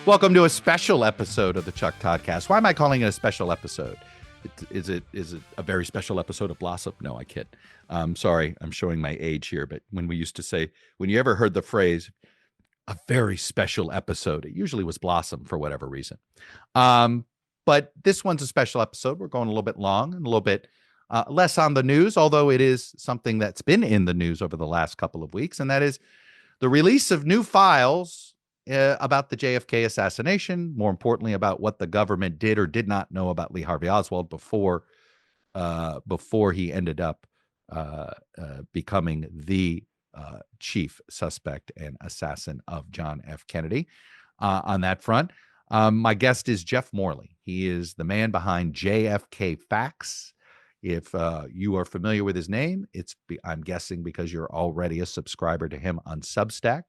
Welcome to a special episode of the ToddCast. Why am I calling it a special episode? Is it a very special episode of Blossom? No, I kid. Sorry, I'm showing my age here, but when we used to say, when you ever heard the phrase, a very special episode, it usually was Blossom for whatever reason. But this one's a special episode. We're going a little bit long and a little bit less on the news, although it is something that's been in the news over the last couple of weeks, and that is the release of new files about the JFK assassination, more importantly, about what the government did or did not know about Lee Harvey Oswald before he ended up becoming the chief suspect and assassin of John F. Kennedy. On that front, my guest is Jeff Morley. He is the man behind JFK Facts. If you are familiar with his name, I'm guessing because you're already a subscriber to him on Substack.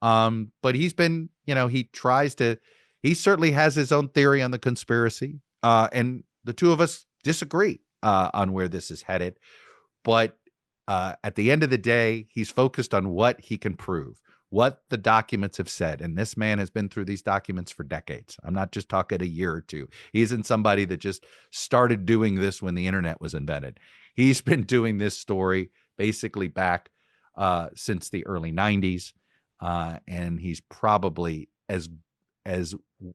But he's been, he certainly has his own theory on the conspiracy. And the two of us disagree on where this is headed. But at the end of the day, he's focused on what he can prove, what the documents have said. And this man has been through these documents for decades. I'm not just talking a year or two. He isn't somebody that just started doing this when the internet was invented. He's been doing this story basically back since the early 90s. And he's probably as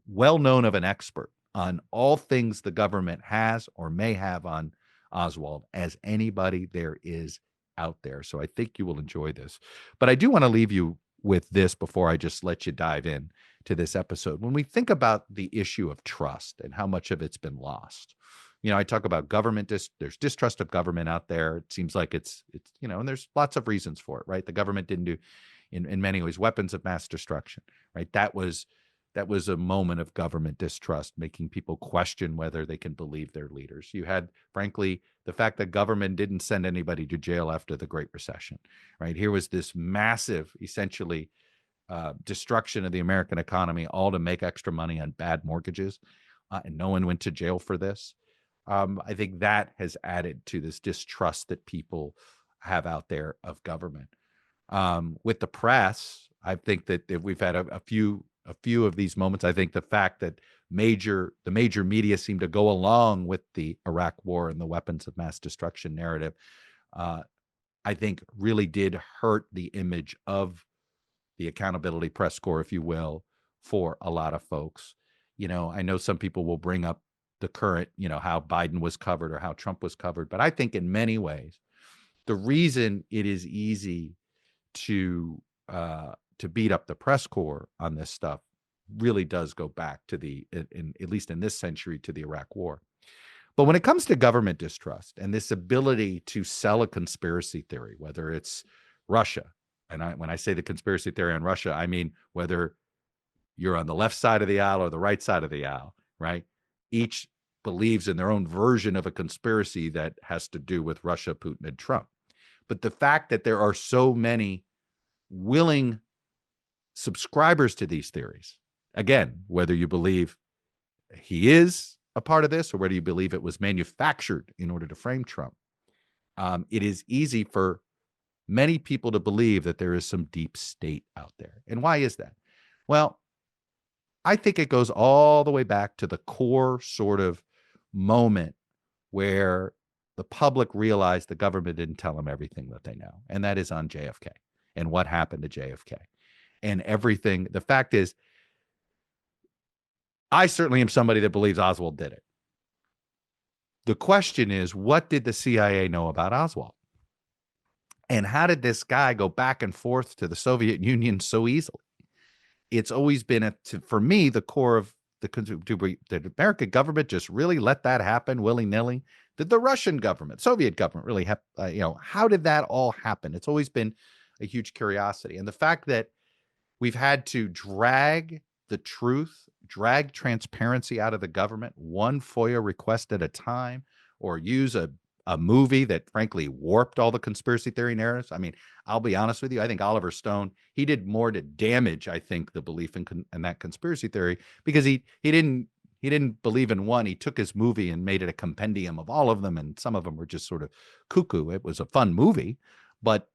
well known of an expert on all things the government has or may have on Oswald as anybody there is out there. So I think you will enjoy this. But I do want to leave you with this before I just let you dive in to this episode. When we think about the issue of trust and how much of it's been lost, I talk about government. There's distrust of government out there. It seems like it's and there's lots of reasons for it, right? The government didn't do, in many ways, weapons of mass destruction, right? That was a moment of government distrust, making people question whether they can believe their leaders. You had, frankly, the fact that government didn't send anybody to jail after the Great Recession, right? Here was this massive, essentially, destruction of the American economy, all to make extra money on bad mortgages, and no one went to jail for this. I think that has added to this distrust that people have out there of government. With the press, I think that we've had a few of these moments. I think the fact that the major media seem to go along with the Iraq War and the weapons of mass destruction narrative, I think really did hurt the image of the accountability press corps, if you will, for a lot of folks. I know some people will bring up the current, how Biden was covered or how Trump was covered, but I think in many ways, the reason it is easy to beat up the press corps on this stuff really does go back to at least in this century, to the Iraq War. But when it comes to government distrust and this ability to sell a conspiracy theory, whether it's Russia, and when I say the conspiracy theory on Russia, I mean whether you're on the left side of the aisle or the right side of the aisle, right? Each believes in their own version of a conspiracy that has to do with Russia, Putin, and Trump. But the fact that there are so many willing subscribers to these theories, again, whether you believe he is a part of this or whether you believe it was manufactured in order to frame Trump, it is easy for many people to believe that there is some deep state out there. And why is that? Well, I think it goes all the way back to the core sort of moment where the public realized the government didn't tell them everything that they know, and that is on JFK and what happened to JFK and everything. The fact is, I certainly am somebody that believes Oswald did it. The question is, what did the CIA know about Oswald? And how did this guy go back and forth to the Soviet Union so easily? It's always been, for me, the core of the American government just really let that happen willy-nilly. Did the Russian government, Soviet government really have, how did that all happen? It's always been a huge curiosity. And the fact that we've had to drag the truth, drag transparency out of the government, one FOIA request at a time, or use a movie that frankly warped all the conspiracy theory narratives. I mean, I'll be honest with you. I think Oliver Stone, he did more to damage, I think, the belief in that conspiracy theory, because he didn't believe in one. He took his movie and made it a compendium of all of them, and some of them were just sort of cuckoo. It was a fun movie, but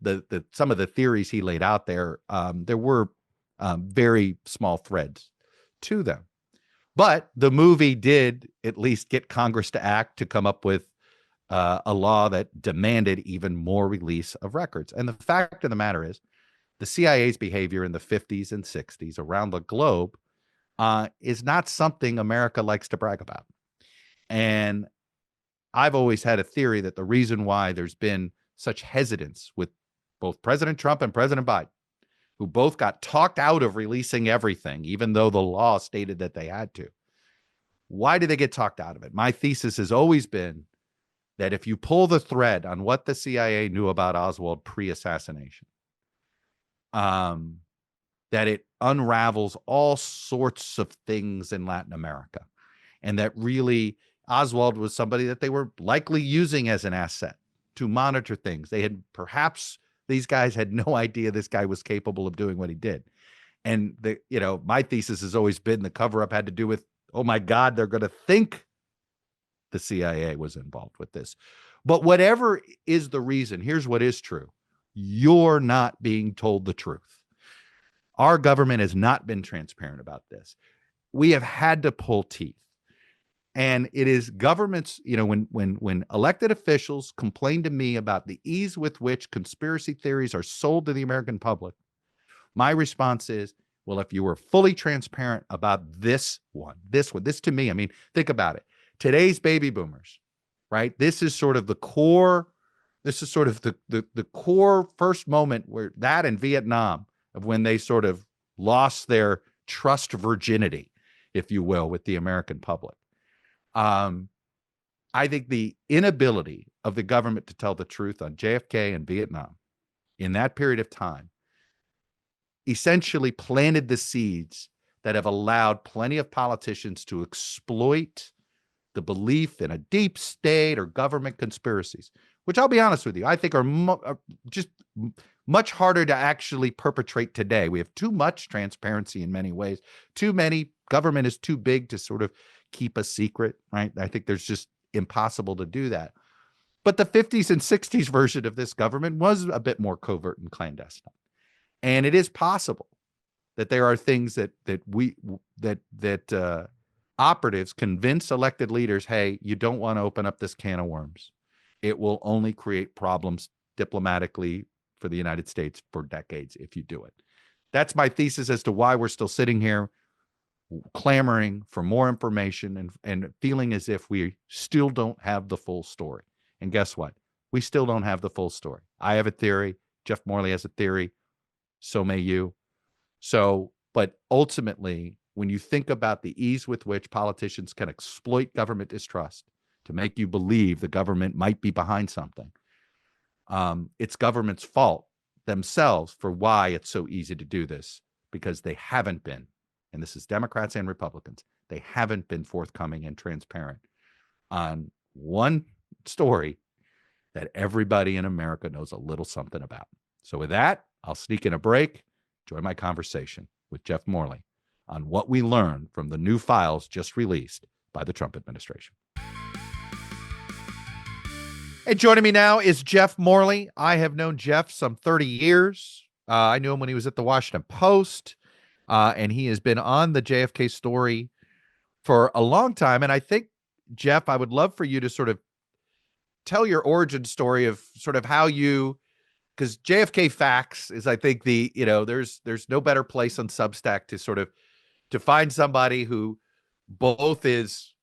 some of the theories he laid out there, there were very small threads to them. But the movie did at least get Congress to act to come up with a law that demanded even more release of records. And the fact of the matter is, the CIA's behavior in the 50s and 60s around the globe is not something America likes to brag about. And I've always had a theory that the reason why there's been such hesitance with both President Trump and President Biden, who both got talked out of releasing everything, even though the law stated that they had to. Why did they get talked out of it? My thesis has always been that if you pull the thread on what the CIA knew about Oswald pre-assassination, that it unravels all sorts of things in Latin America, and that really Oswald was somebody that they were likely using as an asset to monitor things. They had perhaps, these guys had no idea this guy was capable of doing what he did. And my thesis has always been the cover-up had to do with, oh my God, they're going to think the CIA was involved with this. But whatever is the reason, here's what is true. You're not being told the truth. Our government has not been transparent about this. We have had to pull teeth. And it is governments, when elected officials complain to me about the ease with which conspiracy theories are sold to the American public, my response is, well, if you were fully transparent about this to me, I mean, think about it. Today's baby boomers, right? This is sort of the core. This is sort of the core first moment where that in Vietnam of when they sort of lost their trust virginity, if you will, with the American public. I think the inability of the government to tell the truth on JFK and Vietnam in that period of time essentially planted the seeds that have allowed plenty of politicians to exploit the belief in a deep state or government conspiracies, which I'll be honest with you, I think are just much harder to actually perpetrate today. We have too much transparency in many ways. Government is too big to sort of keep a secret, right? I think there's just impossible to do that. But the 50s and 60s version of this government was a bit more covert and clandestine. And it is possible that there are things that operatives convince elected leaders, hey, you don't want to open up this can of worms. It will only create problems diplomatically for the United States for decades if you do it. That's my thesis as to why we're still sitting here clamoring for more information and feeling as if we still don't have the full story. And guess what? We still don't have the full story. I have a theory. Jeff Morley has a theory. So may you. But ultimately, when you think about the ease with which politicians can exploit government distrust to make you believe the government might be behind something, it's government's fault themselves for why it's so easy to do this, because they haven't been, and this is Democrats and Republicans, they haven't been forthcoming and transparent on one story that everybody in America knows a little something about. So with that, I'll sneak in a break, join my conversation with Jeff Morley on what we learned from the new files just released by the Trump administration. And joining me now is Jeff Morley. I have known Jeff some 30 years. I knew him when he was at the Washington Post, and he has been on the JFK story for a long time. And I think, Jeff, I would love for you to sort of tell your origin story of sort of how you, because JFK Facts is, I think, there's no better place on Substack to sort of to find somebody who both is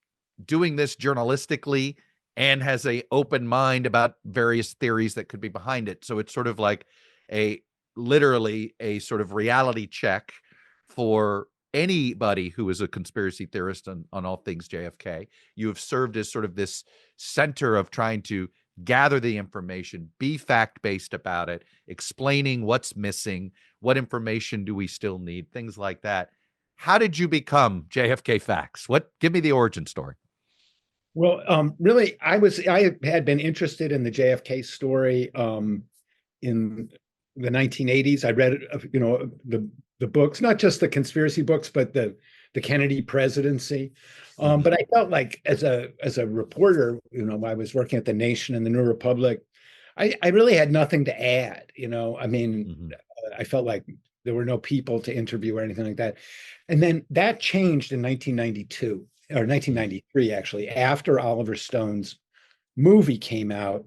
doing this journalistically and has a open mind about various theories that could be behind it. So it's sort of like literally a sort of reality check for anybody who is a conspiracy theorist on all things JFK. You have served as sort of this center of trying to gather the information, be fact-based about it, explaining what's missing, what information do we still need, things like that. How did you become JFK Facts? Give me the origin story. Well, really, I had been interested in the JFK story in the 1980s. I read, the books, not just the conspiracy books, but the Kennedy presidency. But I felt like as a reporter, I was working at The Nation and the New Republic. I really had nothing to add. I felt like There were no people to interview or anything like that. And then that changed in 1992 or 1993, actually, after Oliver Stone's movie came out.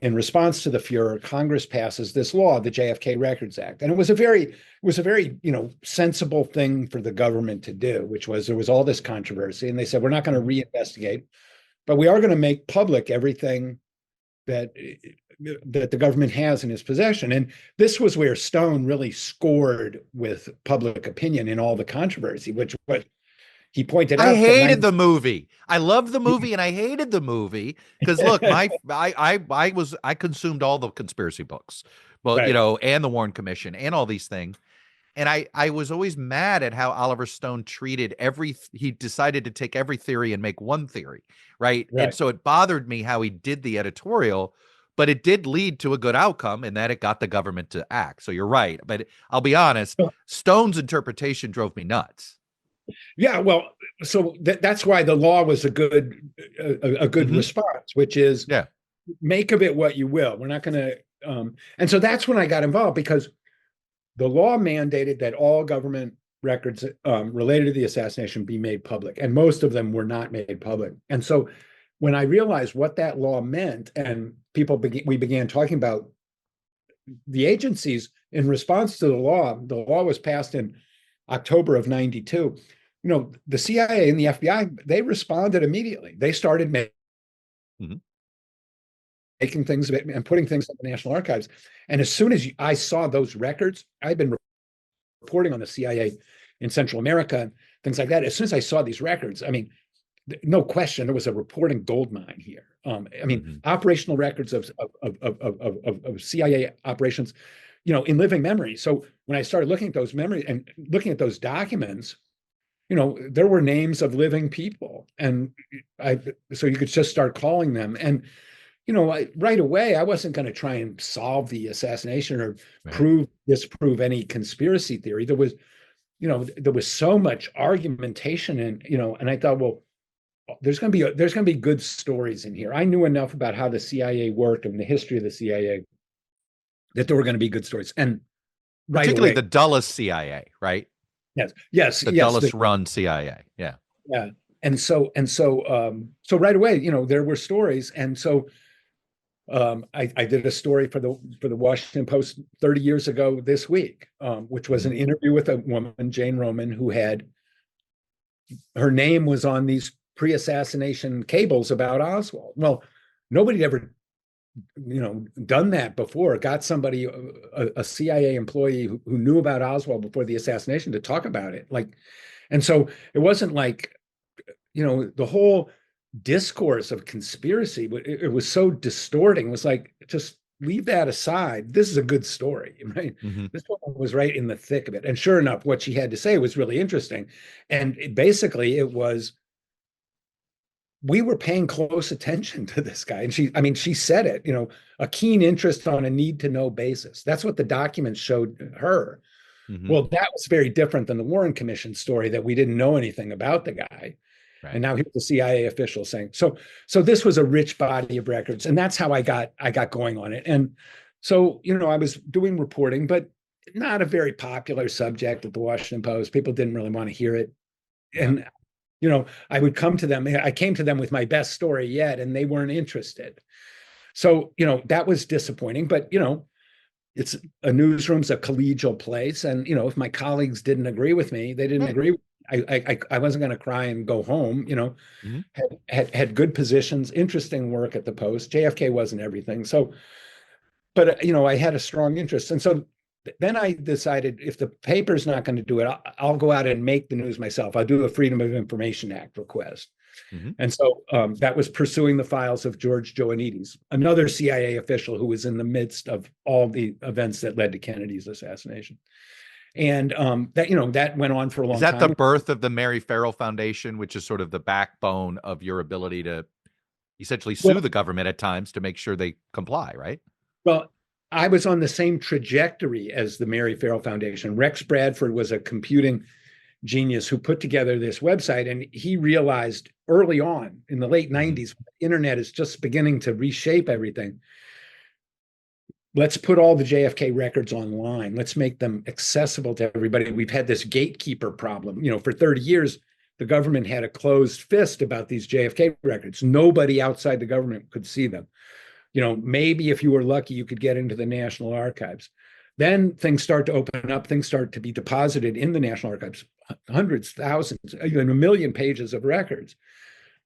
In response to the furor, Congress passes this law, the JFK Records Act, and it was a very, sensible thing for the government to do. Which was there was all this controversy, and they said we're not going to reinvestigate, but we are going to make public everything that the government has in its possession. And this was where Stone really scored with public opinion in all the controversy, which what he pointed out. I hated the movie. I loved the movie and I hated the movie because look, I consumed all the conspiracy books, well, Right. And the Warren Commission and all these things. And I was always mad at how Oliver Stone treated he decided to take every theory and make one theory, right? And so it bothered me how he did the editorial, but it did lead to a good outcome in that it got the government to act. So you're right. But I'll be honest, Stone's interpretation drove me nuts. Yeah, well, so that's why the law was a good response, which is make of it what you will. We're not going to, and so that's when I got involved, because the law mandated that all government records related to the assassination be made public, and most of them were not made public. And so when I realized what that law meant, and we began talking about the agencies in response to the law was passed in October of 92. The CIA and the FBI, they responded immediately. They started making things and putting things in the National Archives. And as soon as I saw those records, I'd been reporting on the CIA in Central America, things like that. As soon as I saw these records, I mean, no question, there was a reporting goldmine here. Operational records of CIA operations, in living memory. So when I started looking at those memories and looking at those documents, there were names of living people, and so you could just start calling them. And right away, I wasn't going to try and solve the assassination or disprove any conspiracy theory. There was so much argumentation, and I thought, well, there's going to be good stories in here. I knew enough about how the CIA worked and the history of the CIA that there were going to be good stories, and particularly the dullest CIA, right? Yes. The dullest run CIA. Yeah. And so right away, there were stories. And so I did a story for the Washington Post 30 years ago this week, which was an interview with a woman, Jane Roman, who her name was on these pre-assassination cables about Oswald. Well, nobody ever done that before, got somebody, a CIA employee who knew about Oswald before the assassination to talk about it. And so it wasn't like, the whole discourse of conspiracy, it was so distorting. It was like, just leave that aside. This is a good story, right? This woman was right in the thick of it. And sure enough, what she had to say was really interesting. And basically it was, we were paying close attention to this guy. And she said it, a keen interest on a need to know basis. That's what the documents showed her. Well, that was very different than the Warren Commission story that we didn't know anything about the guy. Right. And now here's the CIA official saying, so this was a rich body of records. And that's how I got going on it. And so, I was doing reporting, but not a very popular subject at the Washington Post. People didn't really want to hear it. And I would come to them. I came to them with my best story yet, and they weren't interested. So, that was disappointing. But, it's a newsroom's a collegial place. And, if my colleagues didn't agree with me, they didn't agree with me. I wasn't going to cry and go home, had good positions, interesting work at the Post. JFK wasn't everything. So, but, I had a strong interest. And so then I decided, if the paper's not going to do it, I'll go out and make the news myself. I'll do a Freedom of Information Act request. And so that was pursuing the files of George Joannides, another CIA official who was in the midst of all the events that led to Kennedy's assassination. And that went on for a long time. Is that the birth of the Mary Farrell Foundation, which is sort of the backbone of your ability to essentially sue the government at times to make sure they comply, right? Well, I was on the same trajectory as the Mary Farrell Foundation. Rex Bradford was a computing genius who put together this website, and he realized early on in the late 90s, when the internet is just beginning to reshape everything, let's put all the JFK records online. Let's make them accessible to everybody. We've had this gatekeeper problem. For 30 years, the government had a closed fist about these JFK records. Nobody outside the government could see them. Maybe if you were lucky, you could get into the National Archives. Then things start to open up. Things start to be deposited in the National Archives, hundreds, thousands, even 1 million pages of records.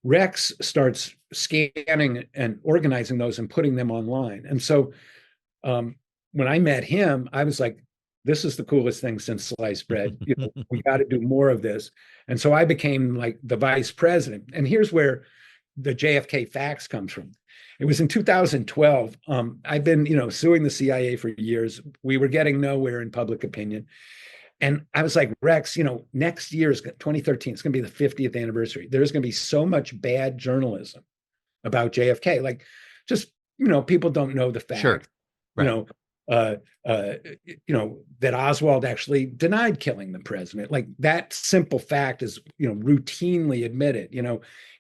Rex starts scanning and organizing those and putting them online. And so when I met him, I was like, this is the coolest thing since sliced bread. We got to do more of this. And so I became like the vice president. And here's where the JFK Facts comes from. It was in 2012. I've been, suing the CIA for years. We were getting nowhere in public opinion. And I was like, Rex, next year is 2013. It's going to be the 50th anniversary. There's going to be so much bad journalism about JFK. Like, just, people don't know the fact. Sure. Right. That Oswald actually denied killing the president. Like, that simple fact is, routinely admitted.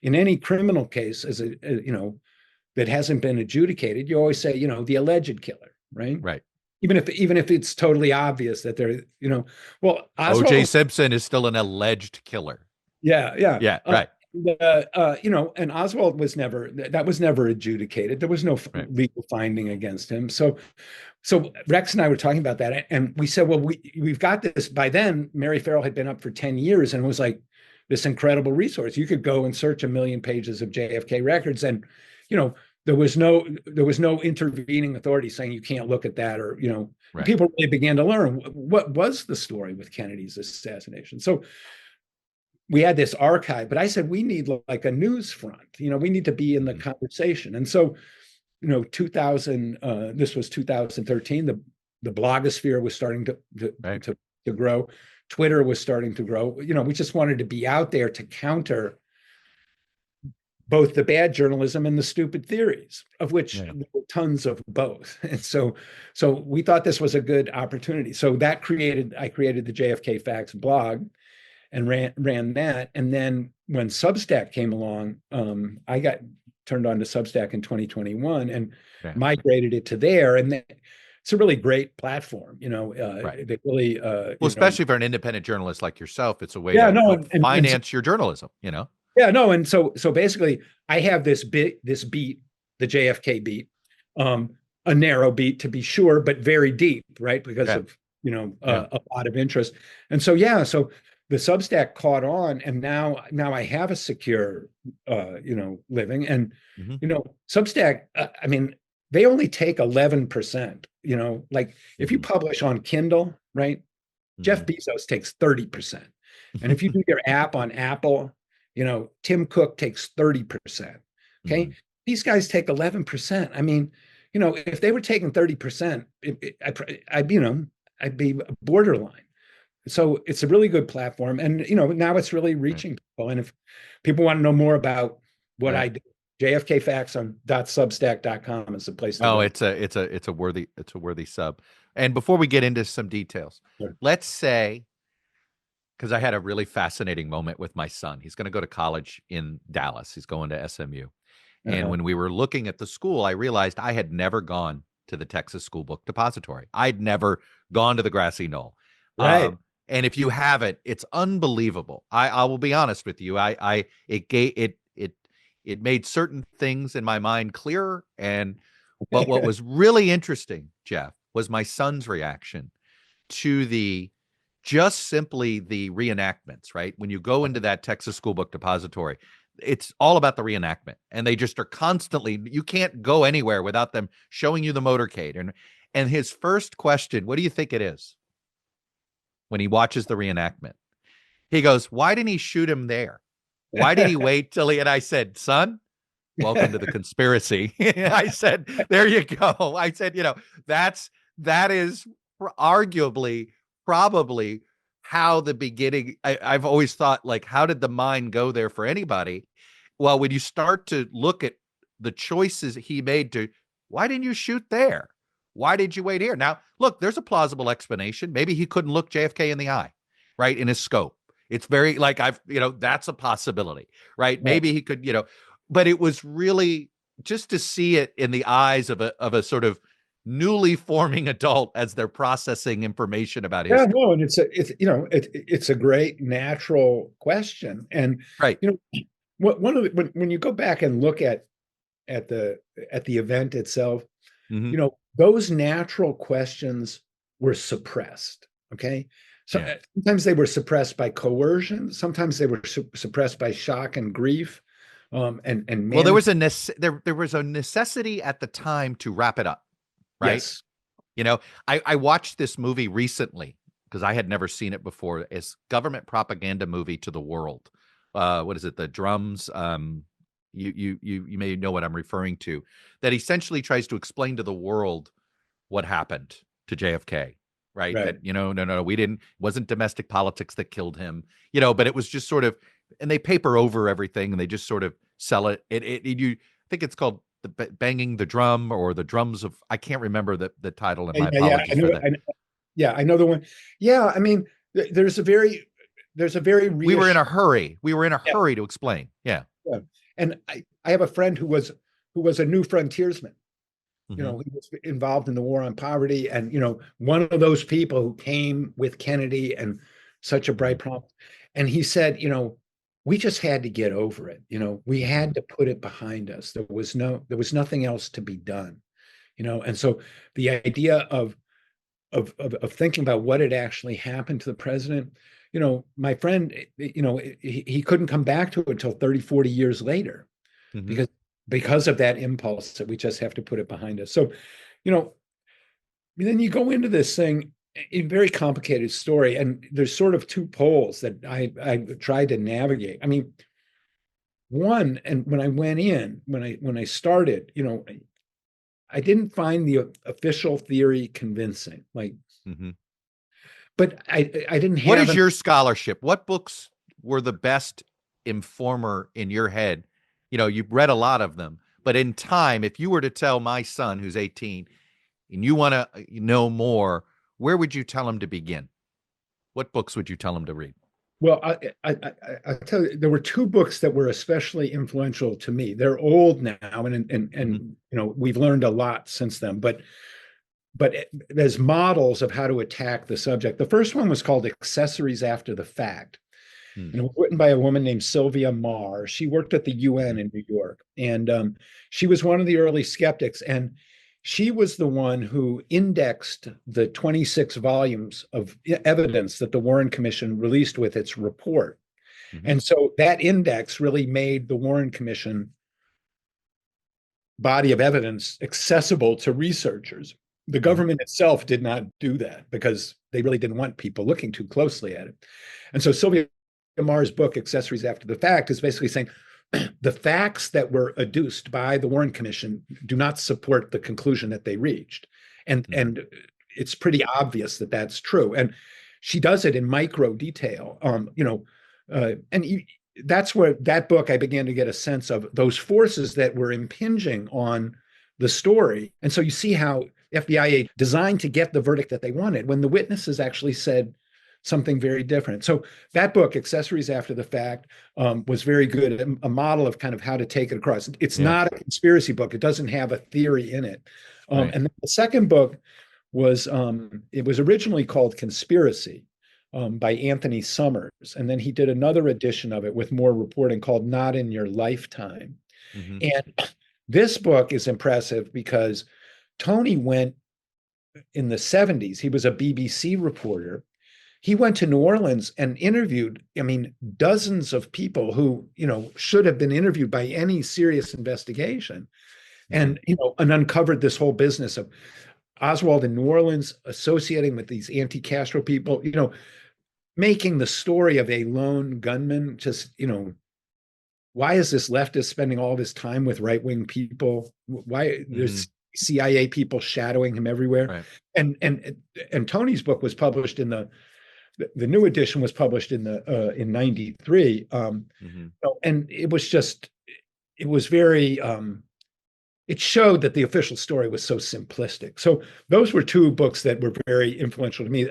In any criminal case, that hasn't been adjudicated, you always say, the alleged killer, right? Right. Even if it's totally obvious that they're, well, Oswald, O.J. Simpson is still an alleged killer. Yeah. Right. And Oswald was never adjudicated. There was no legal finding against him. So Rex and I were talking about that, and we said, well, we've got this. By then, Mary Farrell had been up for 10 years, and it was like this incredible resource. You could go and search 1 million pages of JFK records, and there was no intervening authority saying you can't look at that, or Right. People really began to learn what was the story with Kennedy's assassination. So we had this archive, but I said, we need like a news front. We need to be in the conversation. And so, this was 2013. The blogosphere was starting to grow. Twitter was starting to grow. We just wanted to be out there to counter both the bad journalism and the stupid theories, of which there were tons of both. And so we thought this was a good opportunity. So I created the JFK Facts blog and ran that. And then when Substack came along, I got turned on to Substack in 2021 and migrated it to there. And it's a really great platform. They really, especially for an independent journalist like yourself, it's a way to finance your journalism, Yeah, no, and so basically, I have this beat, the JFK beat, a narrow beat to be sure, but very deep, right? Because of a lot of interest, and so the Substack caught on, and now I have a secure, living, and Substack. I mean, they only take 11%. Like if you publish on Kindle, right? Jeff Bezos takes 30%, and if you do your app on Apple. Tim Cook takes 30%. Okay. These guys take 11%. I mean, if they were taking 30%, I'd be borderline. So it's a really good platform. And, now it's really reaching people. And if people want to know more about what I do, JFKfacts on .substack.com is the place to go. It's a worthy sub. And before we get into some details, let's say, because I had a really fascinating moment with my son. He's going to go to college in Dallas. He's going to SMU. And when we were looking at the school, I realized I had never gone to the Texas School Book Depository. I'd never gone to the Grassy Knoll. Right. And if you haven't, it's unbelievable. I will be honest with you. It made certain things in my mind clearer. But what was really interesting, Jeff, was my son's reaction to just simply the reenactments, right? When you go into that Texas School Book Depository, it's all about the reenactment. And they just are constantly, you can't go anywhere without them showing you the motorcade. And his first question, what do you think it is? When he watches the reenactment, he goes, why didn't he shoot him there? Why did he wait till and I said, son, welcome to the conspiracy. I said, there you go. I said, that is arguably probably how the beginning, I've always thought, like, how did the mind go there for anybody? Well, when you start to look at the choices he made why didn't you shoot there? Why did you wait here? Now, look, there's a plausible explanation. Maybe he couldn't look JFK in the eye, right? In his scope. It's very that's a possibility, right? Maybe he could, but it was really just to see it in the eyes of a sort of newly forming adult as they're processing information about Yeah, history. no, and it's a great natural question. And Right. one of when you go back and look at the at the event itself, Hmm. those natural questions were suppressed. Okay. So Yeah. sometimes they were suppressed by coercion. Sometimes they were suppressed by shock and grief, and Well, manipulation. there was a necessity at the time to wrap it up, right? Yes. I watched this movie recently because I had never seen it before. It's government propaganda movie to the world. What is it? The drums. You may know what I'm referring to. That essentially tries to explain to the world what happened to JFK. Right. Right. That no, we didn't. It wasn't domestic politics that killed him. But it was just sort of, and they paper over everything and they just sort of sell it. I think it's called banging the drum or the drums of, I can't remember the title, and my Yeah, apologies for that. yeah, I know the one. Yeah, I mean, there's a very We were in reassuring. a hurry. We were in a Yeah, hurry to explain. Yeah. yeah. And I have a friend who was a new frontiersman. Hmm. He was involved in the war on poverty, and one of those people who came with Kennedy and such a bright Hmm. prompt. And he said, we just had to get over it. We Hmm. had to put it behind us. There was nothing else to be done. And so the idea of thinking about what had actually happened to the president, my friend, he couldn't come back to it until 30, 40 years later, Hmm. because of that impulse that we just have to put it behind us. So, you know, then you go into this thing, a very complicated story, and there's sort of two poles that I tried to navigate. I mean, one, and when I went in, when I started, I didn't find the official theory convincing. Like, Hmm. but I didn't What have is an your scholarship? What books were the best informer in your head? You've read a lot of them, but in time, if you were to tell my son who's 18 and you want to know more, where would you tell him to begin? What books would you tell him to read? well, I tell you, there were two books that were especially influential to me. They're old now, Hmm. and we've learned a lot since then. But there's models of how to attack the subject. The first one was called Accessories After the Fact, Hmm. and it was written by a woman named Sylvia Marr. She worked at the UN Hmm. in New York, and she was one of the early skeptics. And she was the one who indexed the 26 volumes of evidence that the Warren Commission released with its report. Hmm. And so that index really made the Warren Commission body of evidence accessible to researchers. The Hmm. government itself did not do that because they really didn't want people looking too closely at it. And so Sylvia Marr's book, Accessories After the Fact, is basically saying the facts that were adduced by the Warren Commission do not support the conclusion that they reached. Hmm. And it's pretty obvious that that's true. And she does it in micro detail. That's where that book I began to get a sense of those forces that were impinging on the story. And so you see how FBI designed to get the verdict that they wanted when the witnesses actually said something very different. So that book, Accessories After the Fact, was very good, a model of kind of how to take it across. It's Yeah. not a conspiracy book. It doesn't have a theory in it. Right. And the second book it was originally called Conspiracy, by Anthony Summers. And then he did another edition of it with more reporting called Not in Your Lifetime. Hmm. And this book is impressive because Tony went in the 70s. He was a BBC reporter. He went to New Orleans and interviewed, I mean, dozens of people who, should have been interviewed by any serious investigation, Hmm. and uncovered this whole business of Oswald in New Orleans associating with these anti-Castro people, making the story of a lone gunman just, why is this leftist spending all this time with right-wing people? Why Hmm. there's CIA people shadowing him everywhere? Right. And Tony's book was published the new edition was published in 93. Hmm. And it was very it showed that the official story was so simplistic. So those were two books that were very influential to me.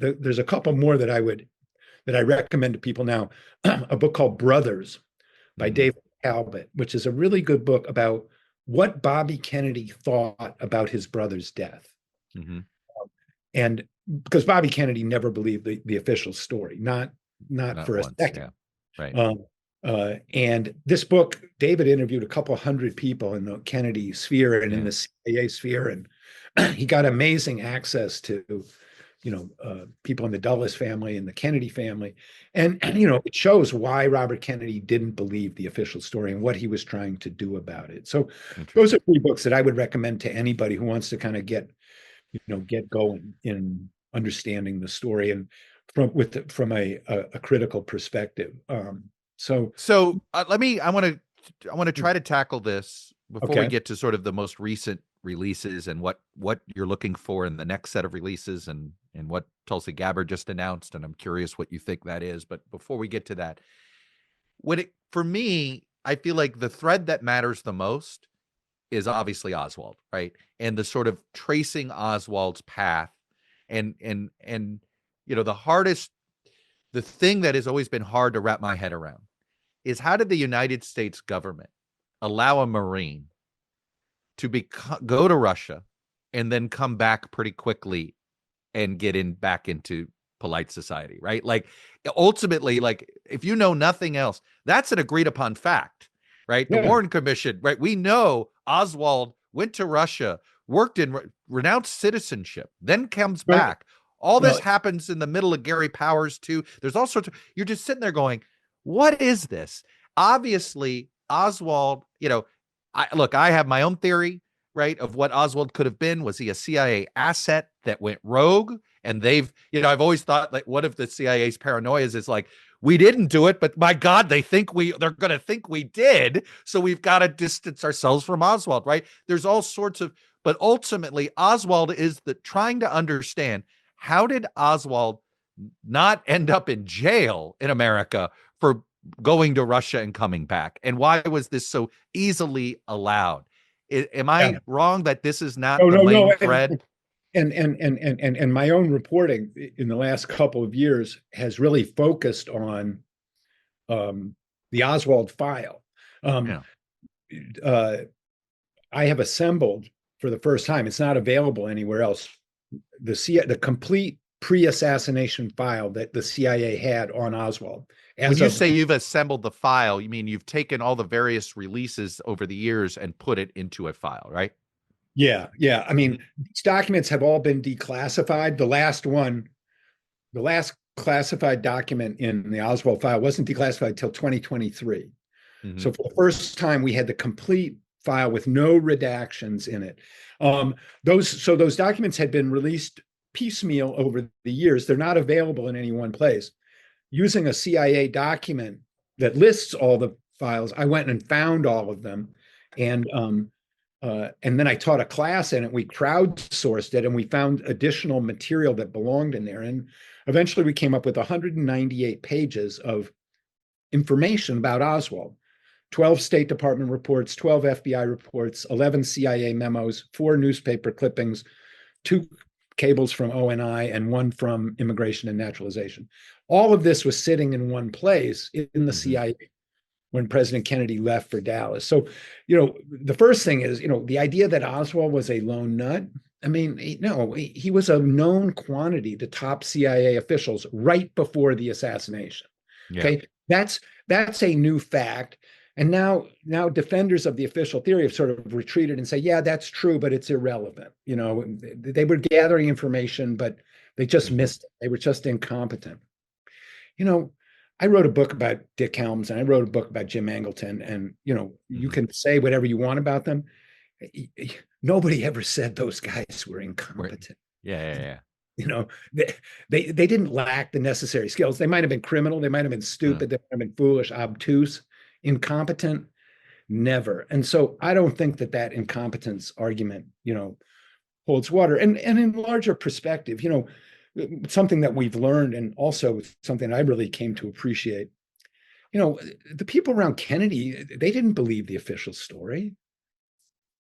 There's a couple more that I recommend to people now. A book called Brothers by Hmm. David Talbot, which is a really good book about what Bobby Kennedy thought about his brother's death. Mm-hmm. And because Bobby Kennedy never believed the official story, not for once, a second. yeah. Right. And this book, David interviewed a couple hundred people in the Kennedy sphere and in the CIA sphere, and he got amazing access to, people in the Dulles family and the Kennedy family, and it shows why Robert Kennedy didn't believe the official story and what he was trying to do about it. So, those are 3 books that I would recommend to anybody who wants to kind of get going in understanding the story and from a critical perspective. So I want to try to tackle this before we get to sort of the most recent releases and what you're looking for in the next set of releases and what Tulsi Gabbard just announced. And I'm curious what you think that is. But before we get to that, for me, I feel like the thread that matters the most is obviously Oswald, right? And the sort of tracing Oswald's path and the thing that has always been hard to wrap my head around is how did the United States government allow a Marine to go to Russia and then come back pretty quickly and get back into polite society, right? Like ultimately, like if you know nothing else, that's an agreed upon fact, right? The Warren Commission, right? We know Oswald went to Russia, worked in renounced citizenship, then comes back. All this happens in the middle of Gary Powers too. There's all sorts of, you're just sitting there going, what is this? Obviously, Oswald, I have my own theory, right, of what Oswald could have been. Was he a CIA asset that went rogue? And I've always thought, like, what if the CIA's paranoia is like, we didn't do it, but my God, they're going to think we did. So we've got to distance ourselves from Oswald, right? There's all sorts of, but ultimately Oswald is trying to understand, how did Oswald not end up in jail in America for going to Russia and coming back? And why was this so easily allowed? Am I wrong that this is not the main thread? And my own reporting in the last couple of years has really focused on the Oswald file. I have assembled for the first time, it's not available anywhere else, the complete pre-assassination file that the CIA had on Oswald. When you say you've assembled the file, you mean you've taken all the various releases over the years and put it into a file, right? Yeah. I mean, these documents have all been declassified. The last classified document in the Oswald file wasn't declassified until 2023. Mm-hmm. So for the first time, we had the complete file with no redactions in it. Those documents had been released piecemeal over the years. They're not available in any one place. Using a CIA document that lists all the files, I went and found all of them, and then I taught a class in it. We crowdsourced it, and we found additional material that belonged in there. And eventually, we came up with 198 pages of information about Oswald. 12 State Department reports, 12 FBI reports, 11 CIA memos, 4 newspaper clippings, 2 cables from ONI, and 1 from Immigration and Naturalization. All of this was sitting in one place in the CIA when President Kennedy left for Dallas. So, the first thing is, the idea that Oswald was a lone nut. I mean, no, he was a known quantity to top CIA officials right before the assassination. Yeah. Okay, that's a new fact. And now defenders of the official theory have sort of retreated and say, yeah, that's true, but it's irrelevant. They were gathering information, but they just missed it. They were just incompetent. I wrote a book about Dick Helms, and I wrote a book about Jim Angleton, and, you can say whatever you want about them. Nobody ever said those guys were incompetent. Yeah. They didn't lack the necessary skills. They might have been criminal. They might have been stupid. They might have been foolish, obtuse. Incompetent, never. And so I don't think that incompetence argument, holds water. And in larger perspective, something that we've learned, and also something I really came to appreciate, the people around Kennedy, they didn't believe the official story.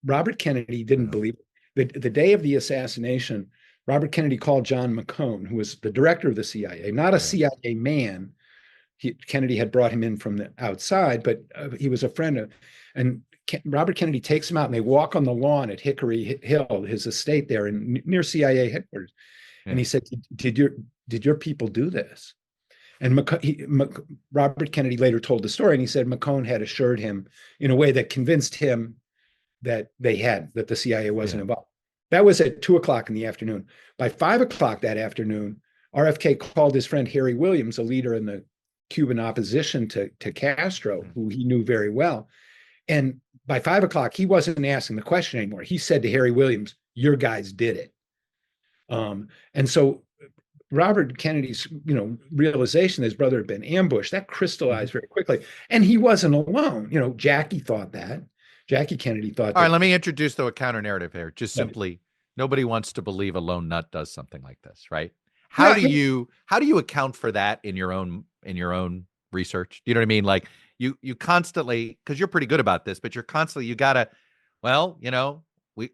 Robert Kennedy didn't believe it. The day of the assassination, Robert Kennedy called John McCone, who was the director of the CIA, not a CIA man. Kennedy had brought him in from the outside, but he was a friend of, and Robert Kennedy takes him out, and they walk on the lawn at Hickory Hill, his estate there near CIA headquarters. Yeah. And he said, did your people do this? And Robert Kennedy later told the story, and he said McCone had assured him in a way that convinced him that that the CIA wasn't involved. That was at 2:00 in the afternoon. By 5:00 that afternoon, RFK called his friend Harry Williams, a leader in the Cuban opposition to Castro, who he knew very well. And by 5:00, he wasn't asking the question anymore. He said to Harry Williams, "Your guys did it." And so Robert Kennedy's, realization that his brother had been ambushed, that crystallized very quickly. And he wasn't alone. Jackie thought that. Jackie Kennedy thought that. All right, let me introduce, though, a counter narrative here. Just simply, nobody wants to believe a lone nut does something like this, right? How do you account for that in your own research? You know what I mean? Like you constantly, because you're pretty good about this, but you're constantly, you gotta, well, we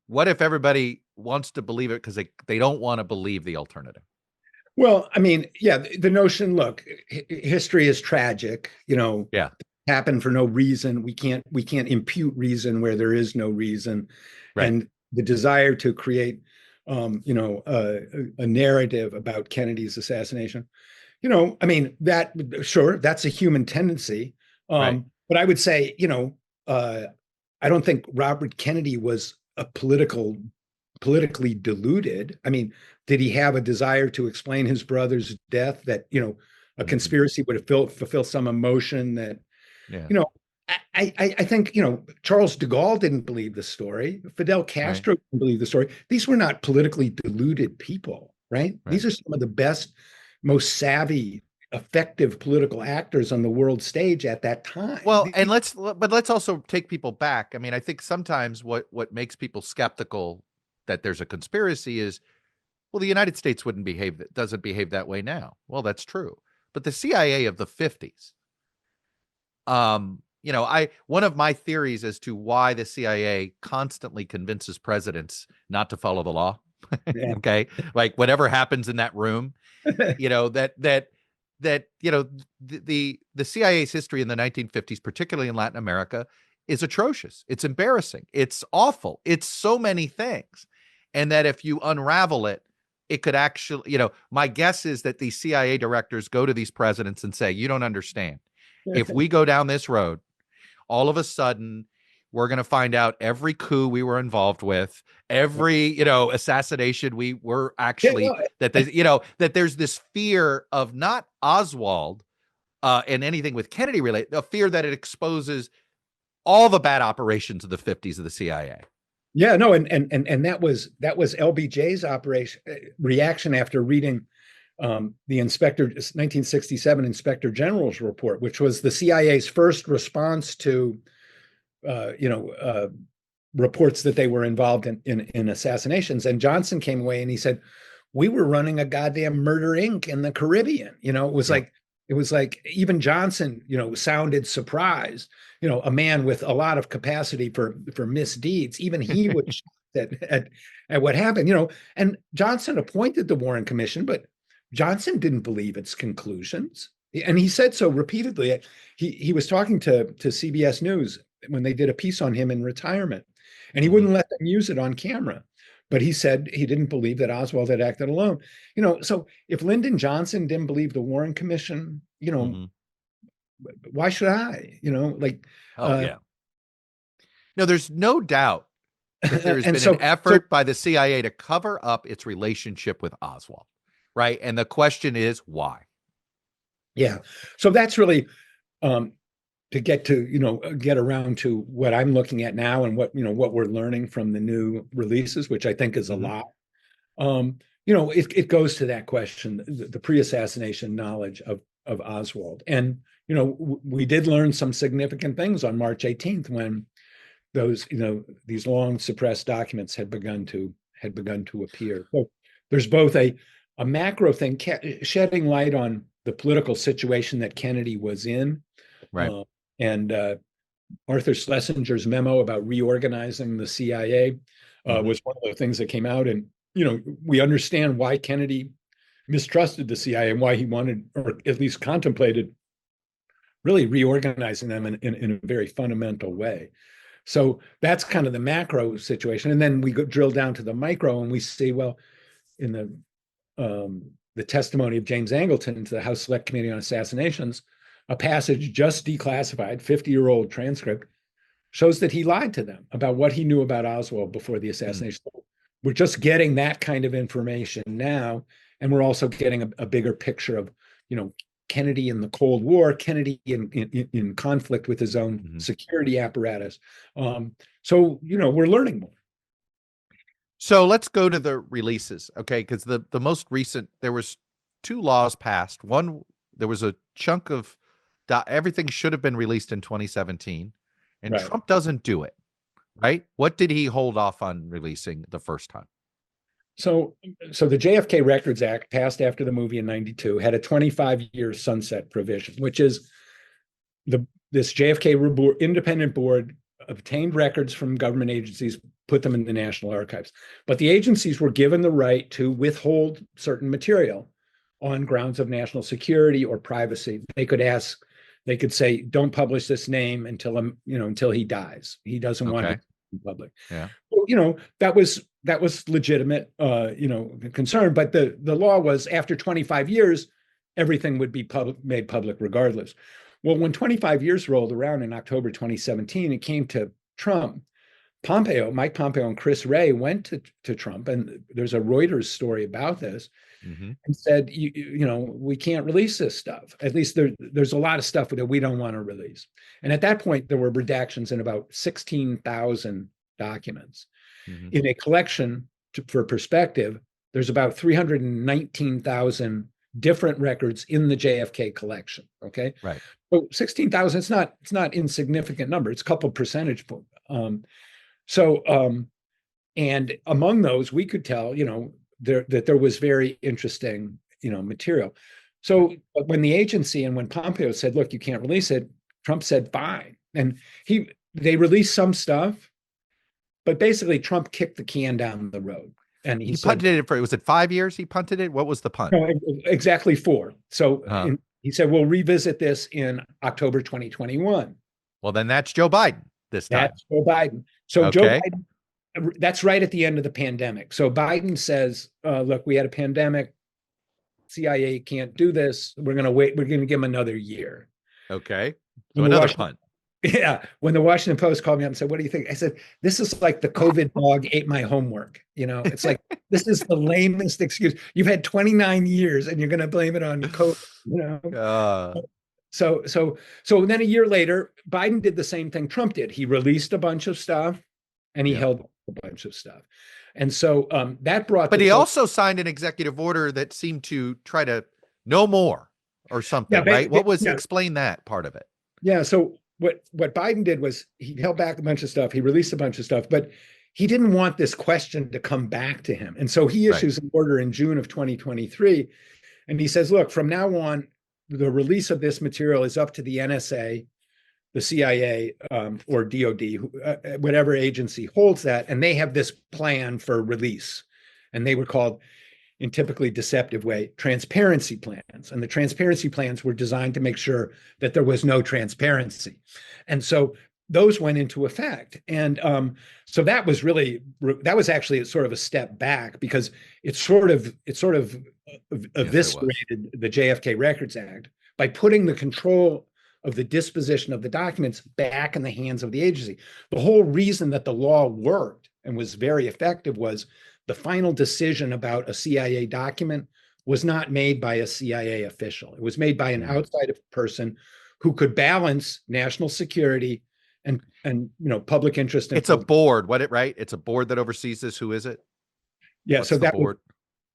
what if everybody wants to believe it because they don't want to believe the alternative? Well, I mean, the notion, look, history is tragic, happened for no reason. We can't impute reason where there is no reason. Right. And the desire to create a narrative about Kennedy's assassination, I mean, that's a human tendency. Right. But I would say, I don't think Robert Kennedy was politically deluded. I mean, did he have a desire to explain his brother's death, that, a conspiracy would have fulfill some emotion that, I think, Charles de Gaulle didn't believe the story. Fidel Castro didn't believe the story. These were not politically deluded people, right? These are some of the best, most savvy, effective political actors on the world stage at that time. Well, and let's also take people back. I mean, I think sometimes what makes people skeptical that there's a conspiracy is, well, the United States doesn't behave that way now. Well, that's true. But the CIA of the 50s, one of my theories as to why the CIA constantly convinces presidents not to follow the law. Okay. Like whatever happens in that room, the CIA's history in the 1950s, particularly in Latin America, is atrocious. It's embarrassing. It's awful. It's so many things. And that if you unravel it, it could actually, my guess is that these CIA directors go to these presidents and say, you don't understand. If we go down this road, all of a sudden, we're going to find out every coup we were involved with, every, assassination we were actually, that there's this fear of not Oswald and anything with Kennedy related, a fear that it exposes all the bad operations of the 50s of the CIA. Yeah, no, and that was LBJ's reaction after reading the 1967 Inspector General's report, which was the CIA's first response to reports that they were involved in assassinations. And Johnson came away and he said, we were running a goddamn Murder Inc. in the Caribbean. It was like even Johnson, sounded surprised. A man with a lot of capacity for misdeeds, even he was shocked at what happened. And Johnson appointed the Warren Commission, but Johnson didn't believe its conclusions, and he said so repeatedly. He was talking to CBS News when they did a piece on him in retirement, and he wouldn't let them use it on camera. But he said he didn't believe that Oswald had acted alone. So if Lyndon Johnson didn't believe the Warren Commission, why should I? No, there's no doubt that there's been an effort by the CIA to cover up its relationship with Oswald, right? And the question is why? Yeah. So that's really to get around to what I'm looking at now and what we're learning from the new releases, which I think is a lot. It goes to that question, the pre-assassination knowledge of Oswald. And, we did learn some significant things on March 18th when those, these long suppressed documents had begun to appear. So there's both a macro thing, shedding light on the political situation that Kennedy was in. Right. And Arthur Schlesinger's memo about reorganizing the CIA was one of the things that came out. And, we understand why Kennedy mistrusted the CIA and why he wanted, or at least contemplated, really reorganizing them in a very fundamental way. So that's kind of the macro situation. And then we drill down to the micro and we see, well, in the testimony of James Angleton to the House Select Committee on Assassinations, a passage just declassified, 50-year-old transcript, shows that he lied to them about what he knew about Oswald before the assassination. We're just getting that kind of information now, and we're also getting a bigger picture of, Kennedy in the Cold War, Kennedy in conflict with his own security apparatus. So we're learning more. So let's go to the releases, okay? Because the most recent, there was 2 laws passed. One, there was a chunk of everything should have been released in 2017, and Right. Trump doesn't do it, right? What did he hold off on releasing the first time? So the JFK Records Act, passed after the movie in 92, had a 25-year sunset provision, which is this JFK independent board obtained records from government agencies, put them in the National Archives. But the agencies were given the right to withhold certain material on grounds of national security or privacy. They could say, don't publish this name until he dies. He doesn't want it in public. Yeah. Well, that was legitimate, concern. But the law was, after 25 years, everything would be made public regardless. Well, when 25 years rolled around in October 2017, it came to Trump. Mike Pompeo and Chris Wray went to Trump, and there's a Reuters story about this, and said, we can't release this stuff. At least there's a lot of stuff that we don't want to release. And at that point, there were redactions in about 16,000 documents. In a collection, for perspective, there's about 319,000 different records in the JFK collection. Okay, right. So 16,000, it's not insignificant number. It's a couple percentage points. And among those, we could tell, that there was very interesting, material. So when the agency and when Pompeo said, look, you can't release it, Trump said, fine. And they released some stuff, but basically Trump kicked the can down the road. And he punted it was it 5 years he punted it? What was the punt? No, exactly 4. So he said, we'll revisit this in October 2021. Well, then that's Joe Biden this time. That's Joe Biden. So Joe Biden, that's right at the end of the pandemic. So Biden says, look, we had a pandemic. CIA can't do this. We're going to wait. We're going to give him another year. Okay. So another punt. Yeah. When the Washington Post called me up and said, what do you think? I said, this is like the COVID dog ate my homework. It's like, this is the lamest excuse. You've had 29 years and you're going to blame it on COVID, So then a year later, Biden did the same thing Trump did. He released a bunch of stuff and he held a bunch of stuff. And so that brought. But he also signed an executive order that seemed to try to know more or something, right? Explain that part of it. Yeah. So what Biden did was he held back a bunch of stuff. He released a bunch of stuff, but he didn't want this question to come back to him. And so he issues an order in June of 2023. And he says, look, from now on, the release of this material is up to the NSA, the CIA, or DOD, whatever agency holds that. And they have this plan for release. And they were called, in typically deceptive way, transparency plans. And the transparency plans were designed to make sure that there was no transparency. And so those went into effect. And so that was actually sort of a step back, because it sort of eviscerated the JFK Records Act by putting the control of the disposition of the documents back in the hands of the agency. The whole reason that the law worked and was very effective was the final decision about a CIA document was not made by a CIA official. It was made by an outside person who could balance national security and public interest. It's a board, right? It's a board that oversees this. Who is it? Yeah, What's so that board?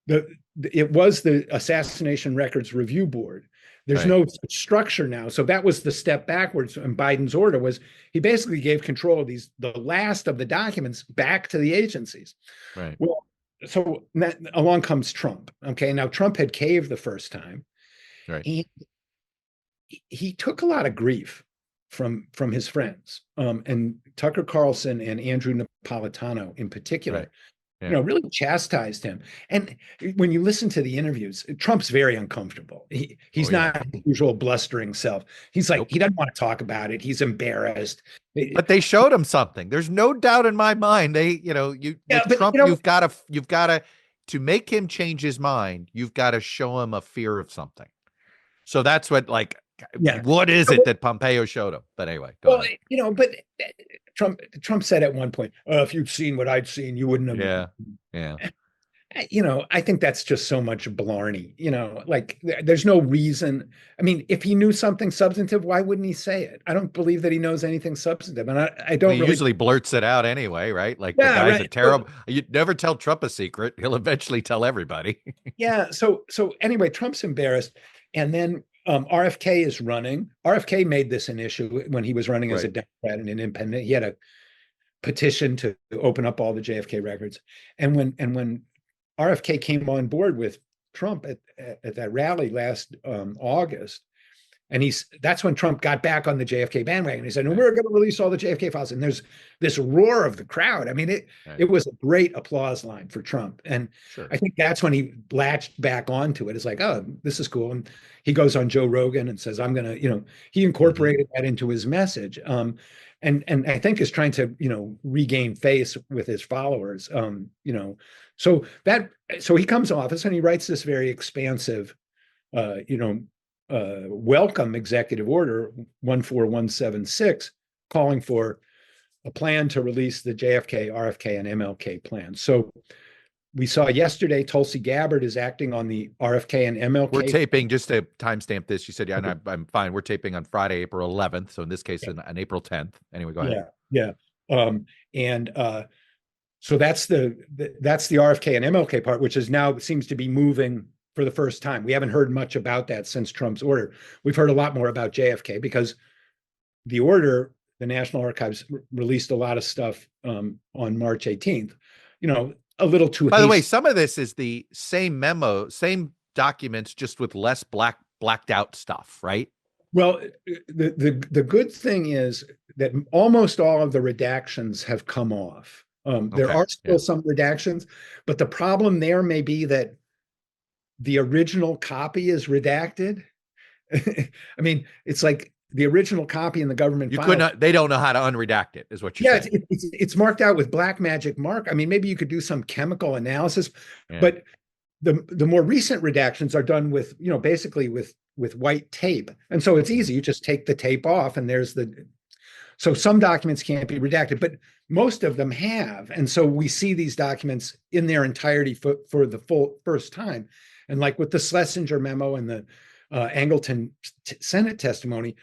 It was the Assassination Records Review Board. There's no structure now. So that was the step backwards. And Biden's order was he basically gave control of the last of the documents back to the agencies. Right. Well, so along comes Trump. Okay. Now Trump had caved the first time. Right. He took a lot of grief from his friends, and Tucker Carlson and Andrew Napolitano in particular. Right. Yeah. really chastised him. And when you listen to the interviews, Trump's very uncomfortable. He's Oh yeah. not his usual blustering self. He's like, Nope. he doesn't want to talk about it. He's embarrassed. But they showed him something. There's no doubt in my mind. You Yeah, with but Trump, you've got to to make him change his mind. You've got to show him a fear of something. So that's what, like, yeah. what is it that Pompeo showed him? But anyway, go Well, ahead. but Trump said at one point, if you'd seen what I'd seen, you wouldn't have. Yeah, yeah. I think that's just so much blarney. Like there's no reason. I mean, if he knew something substantive, why wouldn't he say it? I don't believe that he knows anything substantive, and I Well, don't he really. usually blurts it out anyway, right? Like, the Yeah, guy's a right. terrible. You never tell Trump a secret. He'll eventually tell everybody. Yeah. So anyway, Trump's embarrassed, and then RFK is running. RFK made this an issue when he was running as a Right. Democrat and an independent. He had a petition to open up all the JFK records, and when RFK came on board with Trump at that rally last August, and that's when Trump got back on the JFK bandwagon. He said, "No, we're going to release all the JFK files." And there's this roar of the crowd. I mean, Right. it was a great applause line for Trump. And Sure. I think that's when he latched back onto it. It's like, oh, this is cool. And he goes on Joe Rogan and says, I'm going to, he incorporated that into his message. And I think is trying to, regain face with his followers. So he comes to office and he writes this very expansive, welcome executive order 14176, calling for a plan to release the JFK, RFK, and MLK plan. So we saw yesterday Tulsi Gabbard is acting on the RFK and MLK. We're taping, just to timestamp this. You said, yeah, Okay. and I'm fine. We're taping on Friday, April 11th. So in this case, on April 10th. Anyway, go ahead. Yeah. And so that's the RFK and MLK part, which is now seems to be moving for the first time. We haven't heard much about that since Trump's order. We've heard a lot more about JFK because the order, the National Archives released a lot of stuff on March 18th, a little too By the way, hasty. some of this is the same memo, same documents, just with less blacked out stuff, right? Well, the good thing is that almost all of the redactions have come off. There Okay. are still Yeah. some redactions, but the problem there may be that the original copy is redacted. I mean, it's like the original copy in the government You file. could not, they don't know how to unredact it, is what you're Yeah, saying. it's marked out with black magic mark. I mean, maybe you could do some chemical analysis, Yeah. but the more recent redactions are done with, basically with white tape. And so it's easy. You just take the tape off and so some documents can't be redacted, but most of them have. And so we see these documents in their entirety for the full first time. And like with the Schlesinger memo and the Angleton Senate testimony,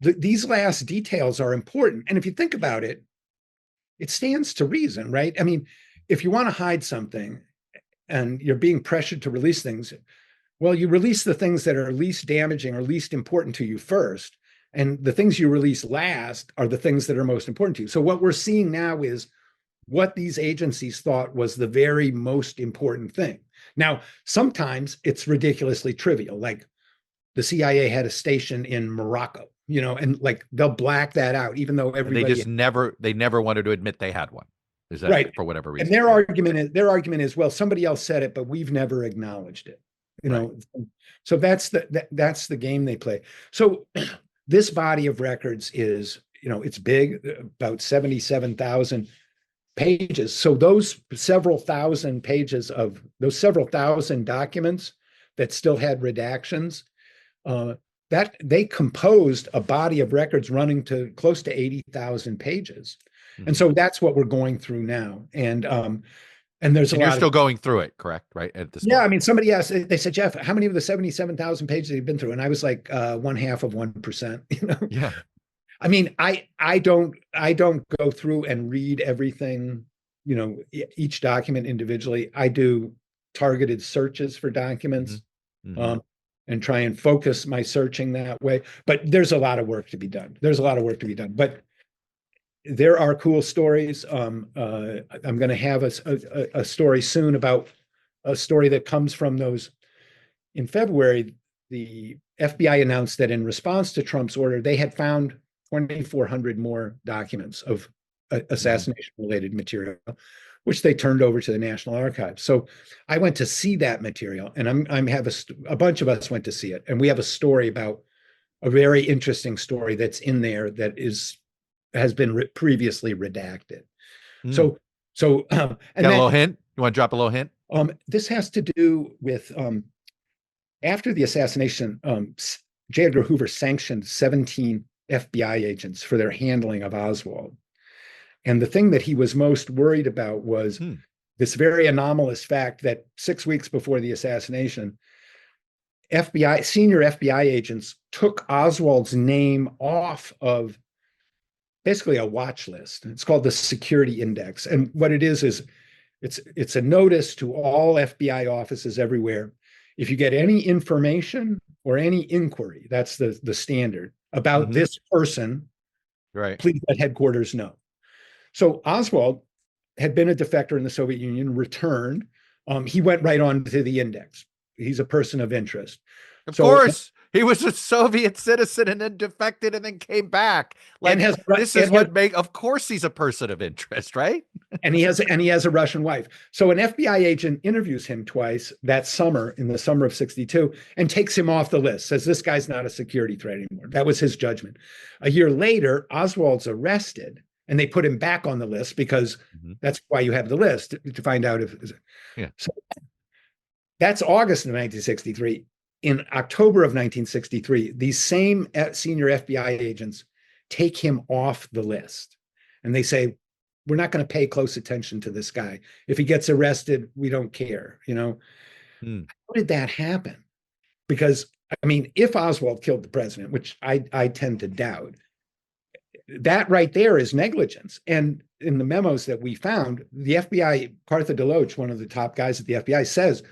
these last details are important. And if you think about it, it stands to reason, right? I mean, if you want to hide something and you're being pressured to release things, well, you release the things that are least damaging or least important to you first. And the things you release last are the things that are most important to you. So what we're seeing now is what these agencies thought was the very most important thing. Now, sometimes it's ridiculously trivial, like the CIA had a station in Morocco, and like they'll black that out, even though everybody they never wanted to admit they had one. Is that right for whatever and reason? their argument is, well, somebody else said it, but we've never acknowledged it. Right. So that's the game they play. So this body of records is, it's big, about 77,000 pages. So those several thousand documents that still had redactions, that they composed a body of records running to close to 80,000 pages. And so that's what we're going through now. And there's And you're still going through it, correct? Right. At this yeah, point. I mean, somebody asked, they said, Jeff, how many of the 77,000 pages have you been through? And I was like, 1/2 of 1%, Yeah. I mean, I don't go through and read everything, each document individually. I do targeted searches for documents, and try and focus my searching that way. But there's a lot of work to be done. But there are cool stories. I'm going to have a story soon about a story that comes from those. In February, the FBI announced that in response to Trump's order, they had found 2,400 more documents of assassination-related material. which they turned over to the National Archives. So I went to see that material, and I'm have a bunch of us went to see it, and we have a story about a very interesting story that's in there that has been previously redacted. Mm. And Got a little hint? You want to drop a little hint? This has to do with after the assassination, J. Edgar Hoover sanctioned 17 FBI agents for their handling of Oswald. And the thing that he was most worried about was this very anomalous fact that 6 weeks before the assassination, senior FBI agents took Oswald's name off of basically a watch list. It's called the Security Index. And what it is it's a notice to all FBI offices everywhere. If you get any information or any inquiry, that's the standard about this person, right? Please let headquarters know. So Oswald had been a defector in the Soviet Union, returned. He went right on to the index. He's a person of interest. Of course, he was a Soviet citizen and then defected and then came back. Like, of course he's a person of interest, right? and he has a Russian wife. So an FBI agent interviews him twice that summer, in the summer of 1962, and takes him off the list, says this guy's not a security threat anymore. That was his judgment. A year later, Oswald's arrested, and they put him back on the list because that's why you have the list, to find out if. Yeah. So that's August of 1963. In October of 1963, these same senior FBI agents take him off the list. And they say, we're not going to pay close attention to this guy. If he gets arrested, we don't care. How did that happen? Because, I mean, if Oswald killed the president, which I tend to doubt, that right there is negligence. And in the memos that we found, the FBI, Arthur DeLoach, one of the top guys at the FBI, says,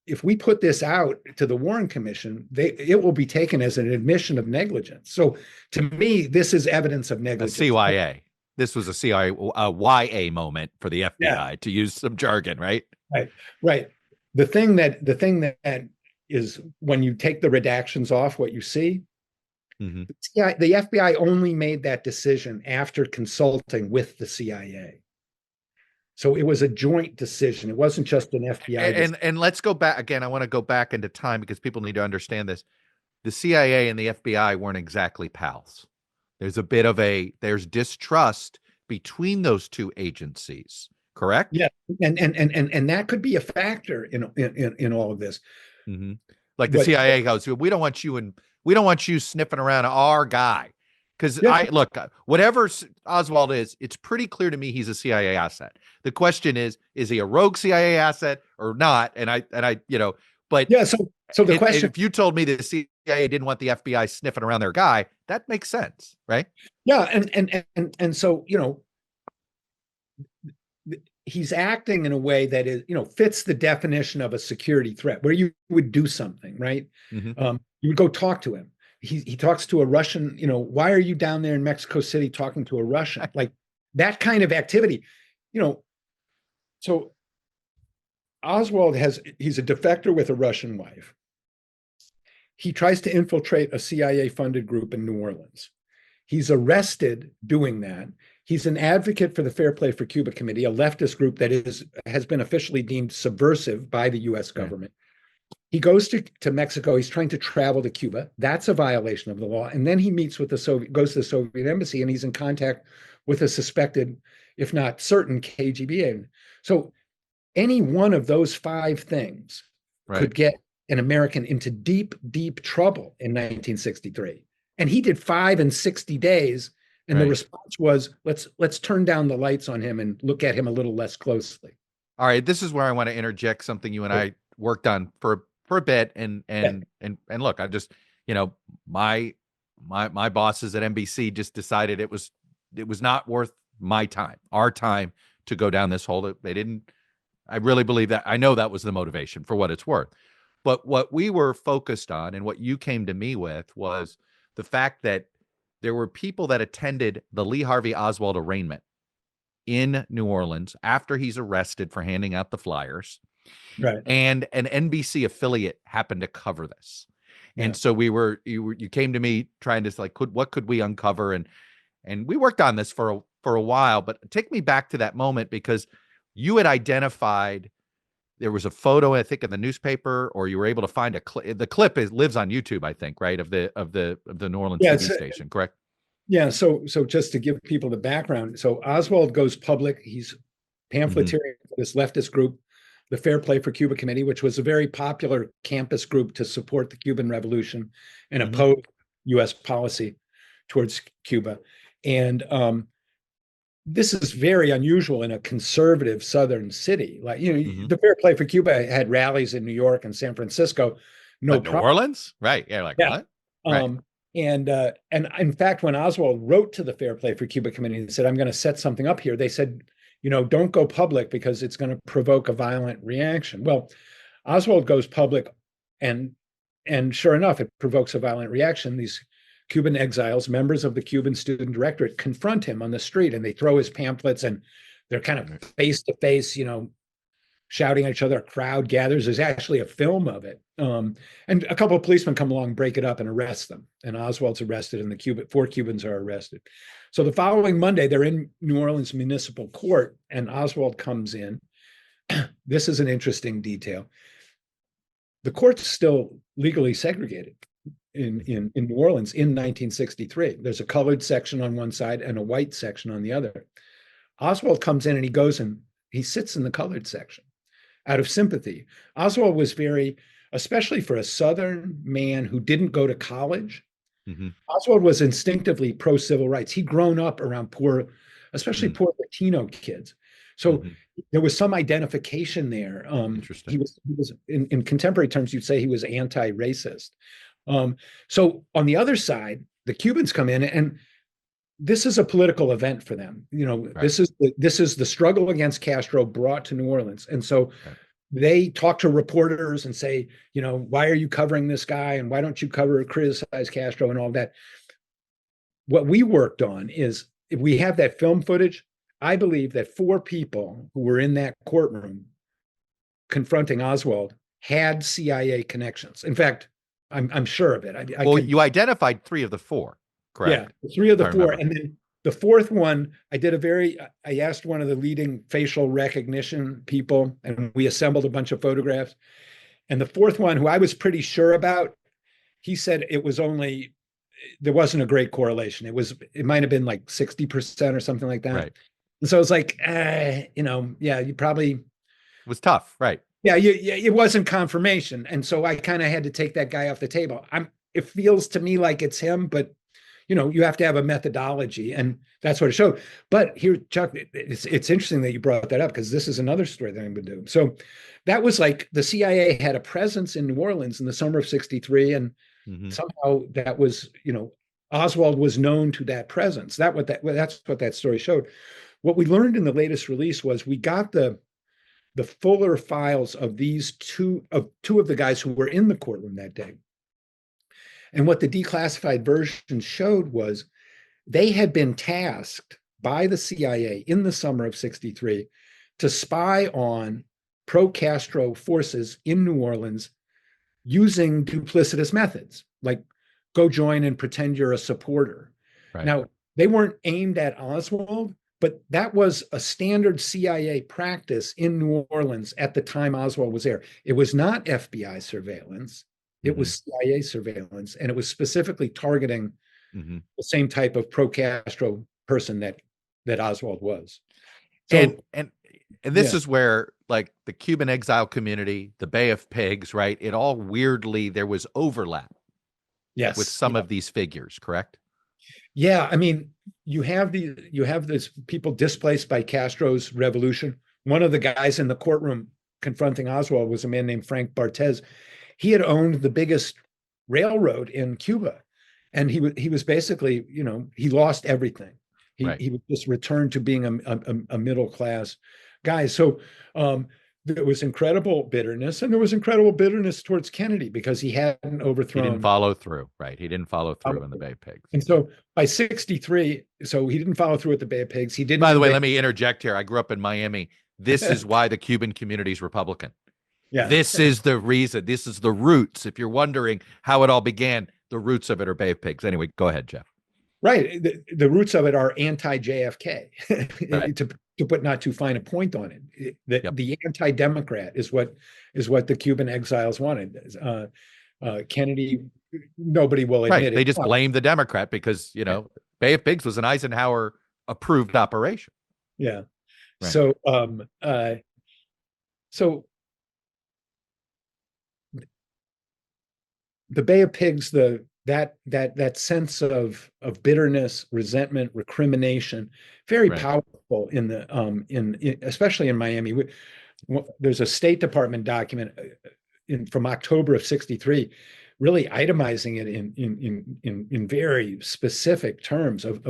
if we put this out to the Warren Commission, it will be taken as an admission of negligence. So to me, this is evidence of negligence. A CYA. This was a YA moment for the FBI, to use some jargon, right? Right. The thing that is, when you take the redactions off, what you see, the FBI only made that decision after consulting with the CIA. So it was a joint decision. It wasn't just an FBI. And let's go back again. I want to go back into time because people need to understand this. The CIA and the FBI weren't exactly pals. There's a bit of there's distrust between those two agencies, correct? Yeah. And that could be a factor in all of this. Like the CIA goes, we don't want you sniffing around our guy. Because whatever Oswald is, it's pretty clear to me he's a CIA asset. The question is he a rogue CIA asset or not? So the question, if you told me the CIA didn't want the FBI sniffing around their guy, that makes sense, right? Yeah, and so he's acting in a way that is fits the definition of a security threat, where you would do something, right? You would go talk to him. He talks to a Russian, why are you down there in Mexico City talking to a Russian? Like that kind of activity, So Oswald he's a defector with a Russian wife. He tries to infiltrate a CIA-funded group in New Orleans. He's arrested doing that. He's an advocate for the Fair Play for Cuba Committee, a leftist group that has been officially deemed subversive by the U.S. government. He goes to Mexico. He's trying to travel to Cuba. That's a violation of the law. And then he meets with goes to the Soviet embassy, and he's in contact with a suspected, if not certain, KGB agent. So any one of those five things could get an American into deep, deep trouble in 1963. And he did 5 in 60 days. And the response was, let's turn down the lights on him and look at him a little less closely. All right. This is where I want to interject something you and I worked on for a bit. And look, I just, my bosses at NBC just decided it was not worth our time to go down this hole. I really believe that. I know that was the motivation, for what it's worth. But what we were focused on, and what you came to me with, was the fact that there were people that attended the Lee Harvey Oswald arraignment in New Orleans after he's arrested for handing out the flyers. Right. And an NBC affiliate happened to cover this. Yeah. And so you came to me trying to what could we uncover? And we worked on this for a while, but take me back to that moment, because you had identified. There was a photo, I think, in the newspaper, or you were able to find a clip. The clip lives on YouTube, I think, right, of the New Orleans Yeah, TV station, correct? yeah. So just to give people the background, so Oswald goes public. He's pamphleteering for this leftist group, the Fair Play for Cuba Committee, which was a very popular campus group to support the Cuban Revolution and oppose U.S. policy towards Cuba. And this is very unusual in a conservative southern city. Like, the Fair Play for Cuba had rallies in New York and San Francisco. No New Orleans? Right. Yeah, like, yeah. what? Right. And in fact, when Oswald wrote to the Fair Play for Cuba Committee and said, I'm going to set something up here, they said, don't go public because it's going to provoke a violent reaction. Well, Oswald goes public, and sure enough, it provokes a violent reaction. These Cuban exiles, members of the Cuban Student Directorate, confront him on the street, and they throw his pamphlets, and they're kind of face to face, shouting at each other. A crowd gathers. There's actually a film of it. And a couple of policemen come along, break it up, and arrest them. And Oswald's arrested, and four Cubans are arrested. So the following Monday, they're in New Orleans Municipal Court, and Oswald comes in. This is an interesting detail. The court's still legally segregated in New Orleans in 1963. There's a colored section on one side and a white section on the other. Oswald comes in and he goes and he sits in the colored section out of sympathy. Oswald was especially for a Southern man who didn't go to college, Oswald was instinctively pro-civil rights. He'd grown up around poor, especially poor Latino kids. So there was some identification there. Interesting. He was in contemporary terms, you'd say he was anti-racist. So on the other side, the Cubans come in, and this is a political event for them. Right. This is the struggle against Castro brought to New Orleans. And so they talk to reporters and say, why are you covering this guy? And why don't you criticize Castro and all that? What we worked on is, if we have that film footage, I believe that four people who were in that courtroom confronting Oswald had CIA connections. In fact, I'm sure of it. You identified three of the four, correct? Yeah, three of the four. And then the fourth one, I asked one of the leading facial recognition people, and we assembled a bunch of photographs. And the fourth one, who I was pretty sure about, he said there wasn't a great correlation. It might have been like 60% or something like that. Right. And so it's like, you probably. It was tough, right? Yeah, it wasn't confirmation. And so I kind of had to take that guy off the table. It feels to me like it's him, but you have to have a methodology, and that's what it showed. But here, Chuck, it's interesting that you brought that up, because this is another story that I'm going to do. So that was like the CIA had a presence in New Orleans in the summer of '63, and somehow that was, Oswald was known to that presence. That's what that story showed. What we learned in the latest release was we got the fuller files of these two of the guys who were in the courtroom that day. And what the declassified version showed was they had been tasked by the CIA in the summer of '63 to spy on pro-Castro forces in New Orleans using duplicitous methods, like go join and pretend you're a supporter. Right. Now, they weren't aimed at Oswald, but that was a standard CIA practice in New Orleans at the time Oswald was there. It was not FBI surveillance. It was CIA surveillance, and it was specifically targeting the same type of pro-Castro person that Oswald was. So, and this is where, like, the Cuban exile community, the Bay of Pigs, right? It all weirdly, there was overlap. Yes, with some of these figures, correct? Yeah, I mean, you have this people displaced by Castro's revolution. One of the guys in the courtroom confronting Oswald was a man named Frank Barthez. He had owned the biggest railroad in Cuba, and he was basically, he lost everything. He was just returned to being a middle class guy. So there was incredible bitterness, and there was incredible bitterness towards Kennedy because he hadn't overthrown. He didn't follow through, right? He didn't follow through in the Bay of Pigs. And so by '63, so he didn't follow through at the Bay of Pigs. He didn't. By the way, let me interject here. I grew up in Miami. This is why the Cuban community is Republican. Yeah. This is the reason. This is the roots. If you're wondering how it all began, the roots of it are Bay of Pigs. Anyway, go ahead, Jeff. Right. The roots of it are anti-JFK. Right. to put not too fine a point on it. Yep. The anti-democrat is what the Cuban exiles wanted. Kennedy, nobody will admit Right. it. They just blame the Democrat because, Bay of Pigs was an Eisenhower approved operation. Yeah. Right. So the Bay of Pigs, that sense of bitterness, resentment, recrimination, very Right. powerful in the especially in Miami. There's a State Department document from October of '63, really itemizing it in very specific terms of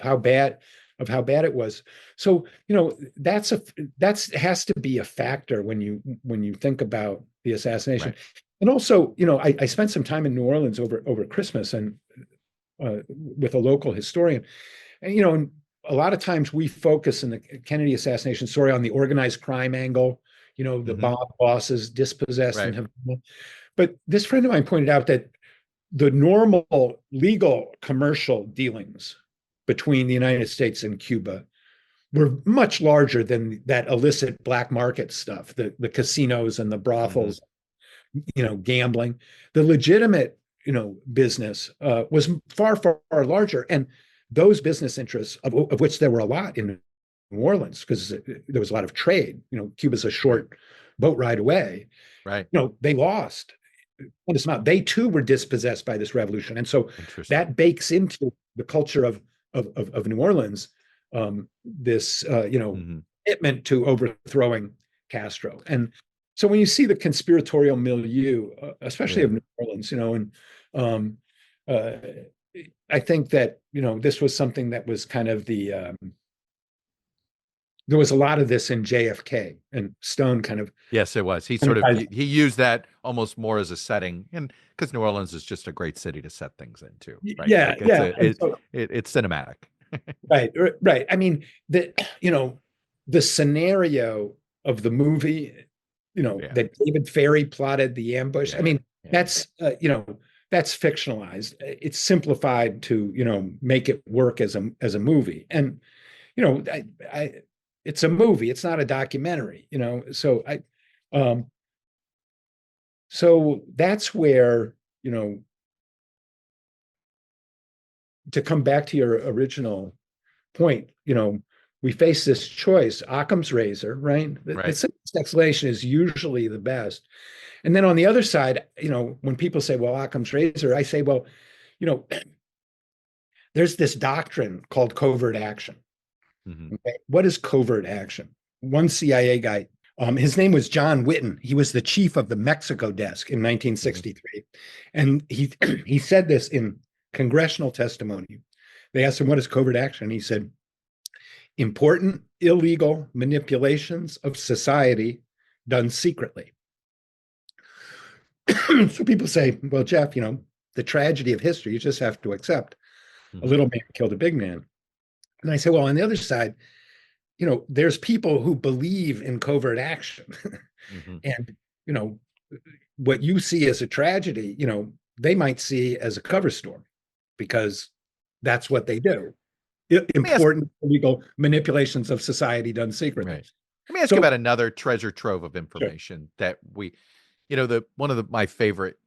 how bad it was. So that has to be a factor when you think about the assassination. Right. And also, I spent some time in New Orleans over Christmas and with a local historian, and and a lot of times we focus in the Kennedy assassination story on the organized crime angle, the mob bosses dispossessed in Havana. But this friend of mine pointed out that the normal legal commercial dealings between the United States and Cuba were much larger than that illicit black market stuff, the casinos and the brothels, gambling. The legitimate, business was far, far larger. And those business interests, of which there were a lot in New Orleans, because there was a lot of trade. Cuba's a short boat ride away. Right. They lost. They too were dispossessed by this revolution, and so that bakes into the culture of New Orleans this commitment to overthrowing Castro. And so when you see the conspiratorial milieu, especially of New Orleans, and I think that this was something that was kind of there was a lot of this in JFK, and Stone kind of. Yes, it was. He used that almost more as a setting, and because New Orleans is just a great city to set things into. Right? Yeah, It's cinematic. Right. I mean, the scenario of the movie, that David Ferry plotted the ambush. I mean, that's fictionalized. It's simplified to make it work as a movie, and it's a movie. It's not a documentary. So that's where to come back to your original point, we face this choice, Occam's razor, right? The simplest explanation is usually the best. And then on the other side, when people say, well, Occam's razor, I say, well, there's this doctrine called covert action. Okay? What is covert action? One CIA guy, his name was John Whitten. He was the chief of the Mexico desk in 1963. And he said this in congressional testimony. They asked him, what is covert action? He said, important illegal manipulations of society done secretly. So people say, well, Jeff, the tragedy of history, you just have to accept a little man killed a big man. And I say, well, on the other side, there's people who believe in covert action. And, what you see as a tragedy, they might see as a cover story, because that's what they do. Important legal manipulations of society done secretly. Right. Let me ask you about another treasure trove of information that we, one of my favorite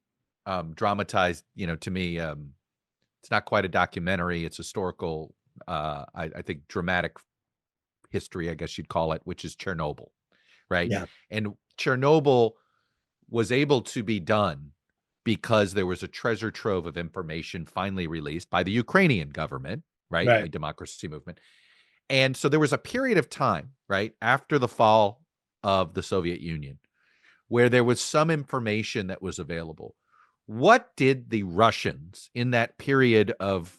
dramatized, to me, it's not quite a documentary. It's historical, I think dramatic history, I guess you'd call it, which is Chernobyl, right? Yeah. And Chernobyl was able to be done because there was a treasure trove of information finally released by the Ukrainian government, right? The democracy movement. And so there was a period of time, right, after the fall of the Soviet Union, where there was some information that was available. What did the Russians in that period of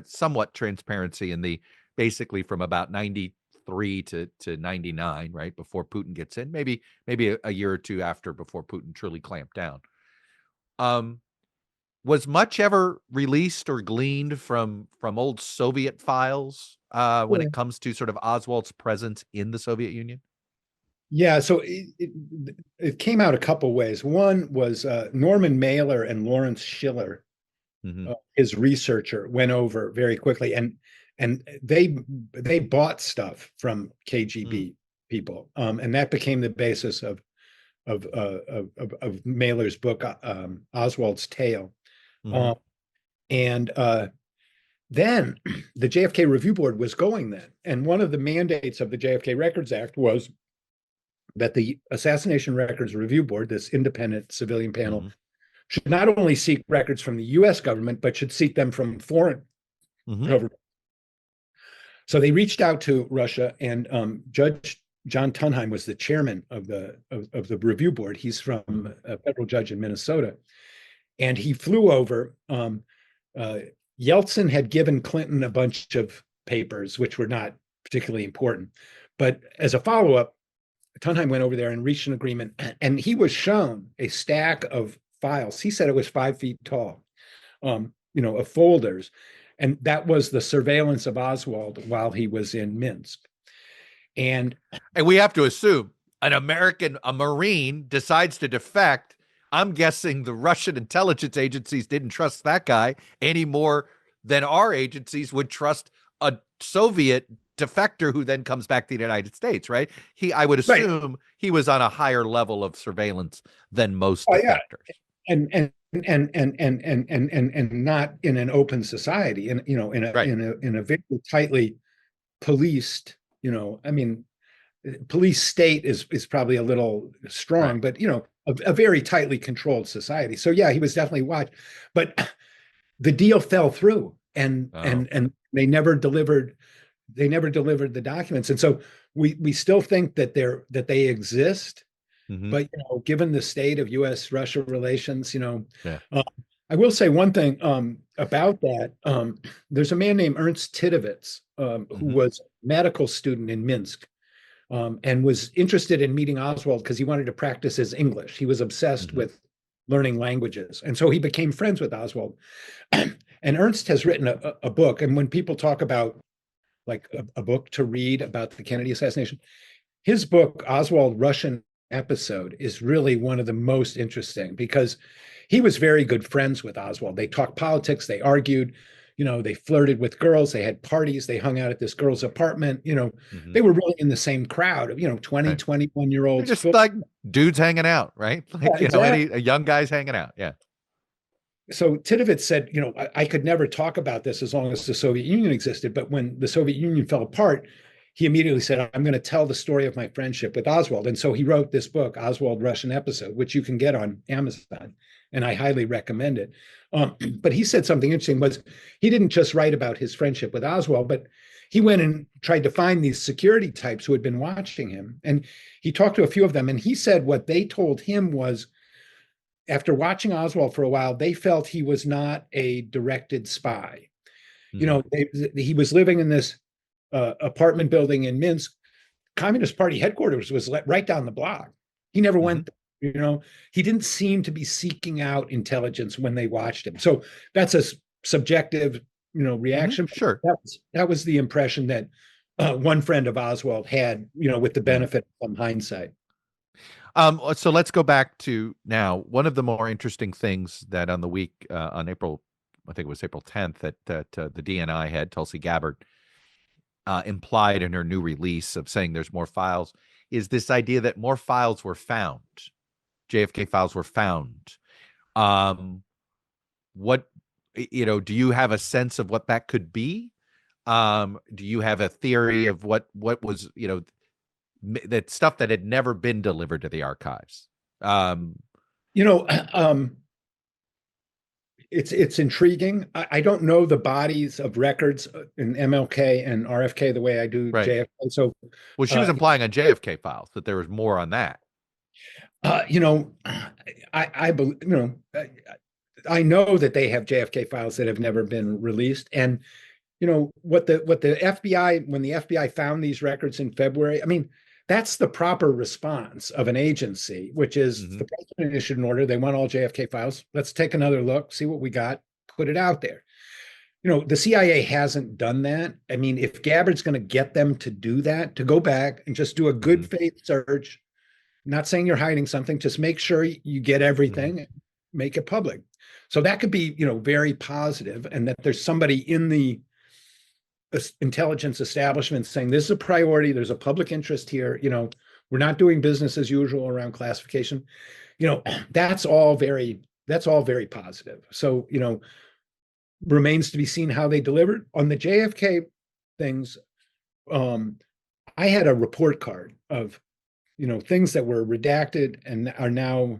somewhat transparency in the basically from about 93 to 99, right, before Putin gets in, maybe a year or two after, before Putin truly clamped down. Was much ever released or gleaned from old Soviet files when it comes to sort of Oswald's presence in the Soviet Union? Yeah, so it came out a couple ways. One was Norman Mailer and Lawrence Schiller, his researcher, went over very quickly, and and they bought stuff from KGB Mm. people, and that became the basis of Mailer's book, Oswald's Tale. Hmm. Um, and then the JFK Review Board was going then, and one of the mandates of the JFK Records Act was that the Assassination Records Review Board, this independent civilian panel, Hmm. should not only seek records from the U.S. government, but should seek them from foreign Hmm. governments. So they reached out to Russia, and Judge John Tunheim was the chairman of the review board. He's from a federal judge in Minnesota, and he flew over. Yeltsin had given Clinton a bunch of papers, which were not particularly important, but as a follow-up, Tunheim went over there and reached an agreement, and he was shown a stack of files. He said it was 5 feet tall, of folders, and that was the surveillance of Oswald while he was in Minsk. And we have to assume a Marine decides to defect. I'm guessing the Russian intelligence agencies didn't trust that guy any more than our agencies would trust a Soviet defector who then comes back to the United States, right? I would assume he was on a higher level of surveillance than most defectors. And not in an open society, in a very tightly policed, police state is probably a little strong, but a very tightly controlled society. So yeah, he was definitely watched, but the deal fell through, and they never delivered. They never delivered the documents, and so we still think that they exist. Mm-hmm. But given the state of U.S.-Russia relations, Yeah. I will say one thing about that. There's a man named Ernst Titovitz who was a medical student in Minsk, and was interested in meeting Oswald because he wanted to practice his English. He was obsessed with learning languages, and so he became friends with Oswald. And Ernst has written a book, and when people talk about like a book to read about the Kennedy assassination, his book, Oswald Russian Episode, is really one of the most interesting because he was very good friends with Oswald. They talked politics, they argued, they flirted with girls, they had parties, they hung out at this girl's apartment, they were really in the same crowd of, 20, right. 21-year-olds. They're just like dudes hanging out, right? Like, exactly. A young guy's hanging out. Yeah. So Titovitz said, I could never talk about this as long as the Soviet Union existed. But when the Soviet Union fell apart, he immediately said, I'm going to tell the story of my friendship with Oswald. And so he wrote this book, Oswald Russian Episode, which you can get on Amazon, and I highly recommend it. But he said something interesting was he didn't just write about his friendship with Oswald, but he went and tried to find these security types who had been watching him. And he talked to a few of them. And he said what they told him was, after watching Oswald for a while, they felt he was not a directed spy. He was living in this apartment building in Minsk. Communist Party headquarters was right down the block. He never went there. He didn't seem to be seeking out intelligence when they watched him. So that's a subjective, reaction. Sure. That was the impression that one friend of Oswald had, with the benefit of some hindsight. So let's go back to now. One of the more interesting things that on the week on April, I think it was April 10th, that the DNI had, Tulsi Gabbard, implied in her new release of saying there's more files, is this idea that more files were found. JFK files were found. What, do you have a sense of what that could be? Do you have a theory of what was, that stuff that had never been delivered to the archives? It's intriguing. I don't know the bodies of records in MLK and RFK the way I do JFK. So, well, she was implying on JFK files that there was more on that. I believe, I know that they have JFK files that have never been released, and what the FBI, when the FBI found these records in February, that's the proper response of an agency, which is the president issued an order. They want all JFK files. Let's take another look, see what we got, put it out there. The CIA hasn't done that. If Gabbard's going to get them to do that, to go back and just do a good faith search, not saying you're hiding something, just make sure you get everything, make it public. So that could be, very positive, and that there's somebody in the intelligence establishment saying this is a priority. There's a public interest here. We're not doing business as usual around classification. That's all very positive. So, remains to be seen how they delivered on the JFK things. I had a report card of, things that were redacted and are now,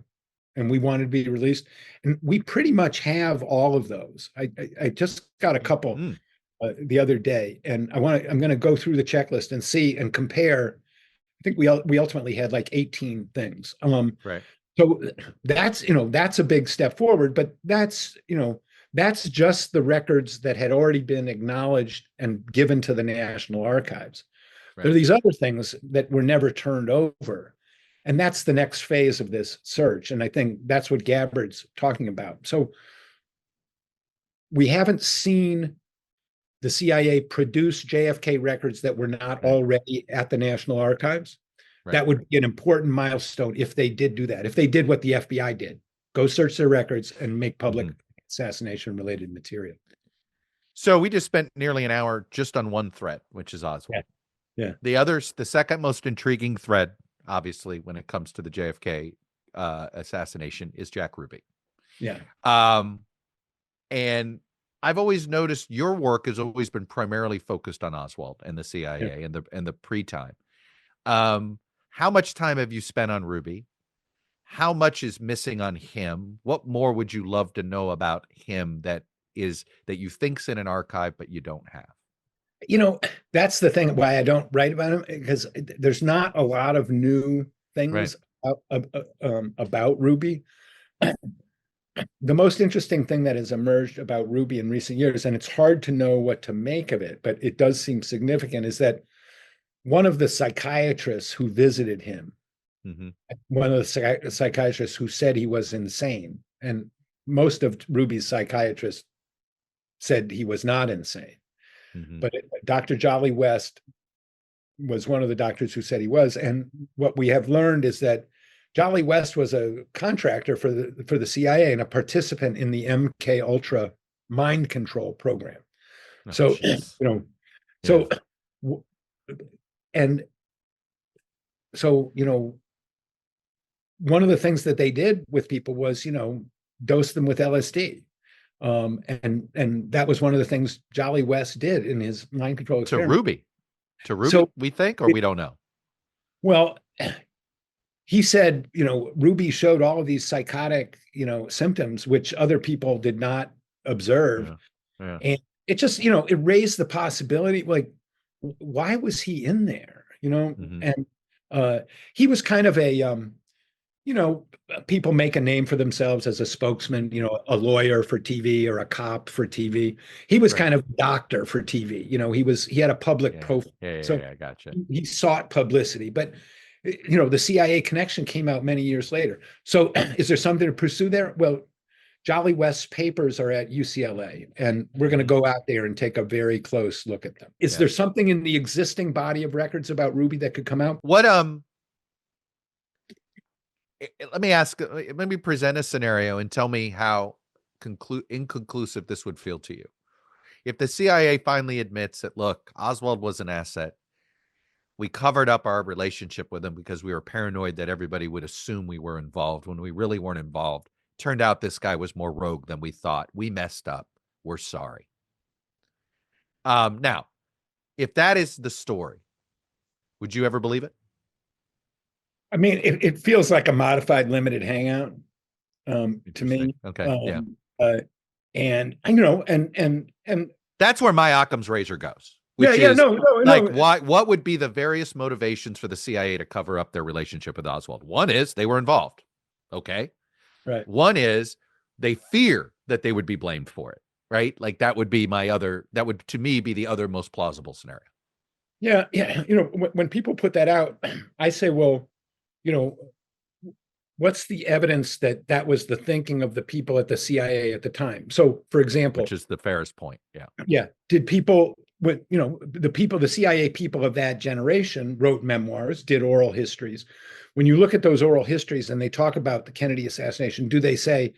and we wanted to be released. And we pretty much have all of those. I just got a couple the other day, and I'm going to go through the checklist and see and compare. I think we ultimately had like 18 things. Right. So that's a big step forward, but that's just the records that had already been acknowledged and given to the National Archives. Right. There are these other things that were never turned over. And that's the next phase of this search. And I think that's what Gabbard's talking about. So we haven't seen the CIA produce JFK records that were not already at the National Archives. Right. That would be an important milestone if they did do that. If they did what the FBI did, go search their records and make public assassination-related material. So we just spent nearly an hour just on one thread, which is Oswald. Yeah. The second most intriguing thread, obviously, when it comes to the JFK assassination, is Jack Ruby. Yeah. And I've always noticed your work has always been primarily focused on Oswald and the CIA and the pre-time. How much time have you spent on Ruby? How much is missing on him? What more would you love to know about him that you think's in an archive but you don't have? That's the thing why I don't write about him, because there's not a lot of new things about Ruby. The most interesting thing that has emerged about Ruby in recent years, and it's hard to know what to make of it, but it does seem significant, is that one of the psychiatrists who visited him, one of the psychiatrists who said he was insane, and most of Ruby's psychiatrists said he was not insane. But Dr. Jolly West was one of the doctors who said he was. And what we have learned is that Jolly West was a contractor for the CIA and a participant in the MK Ultra mind control program. So one of the things that they did with people was, dose them with LSD. And that was one of the things Jolly West did in his mind control experiment. To Ruby, so, we think, or we don't know? Well, he said, Ruby showed all of these psychotic, symptoms, which other people did not observe. Yeah. And it just, it raised the possibility, like, why was he in there? And he was kind of a, people make a name for themselves as a spokesman, a lawyer for TV or a cop for TV. He was kind of a doctor for TV. He had a public profile. I gotcha. He sought publicity, but the CIA connection came out many years later. So is there something to pursue there? Well, Jolly West's papers are at UCLA, and we're going to go out there and take a very close look at them. Is there something in the existing body of records about Ruby that could come out? Let me present a scenario and tell me how inconclusive this would feel to you. If the CIA finally admits that, look, Oswald was an asset, we covered up our relationship with him because we were paranoid that everybody would assume we were involved when we really weren't involved. Turned out this guy was more rogue than we thought. We messed up. We're sorry. Now, if that is the story, would you ever believe it? I mean, it feels like a modified limited hangout to me. Okay. And and that's where my Occam's razor goes. What would be the various motivations for the CIA to cover up their relationship with Oswald? One is they were involved. Okay. Right. One is they fear that they would be blamed for it. Right. Like that would to me be the other most plausible scenario. Yeah. When people put that out, I say, well, what's the evidence that was the thinking of the people at the CIA at the time? So, for example, which is the fairest point. Yeah. Yeah. Did people, the CIA people of that generation wrote memoirs, did oral histories. When you look at those oral histories and they talk about the Kennedy assassination, do they say,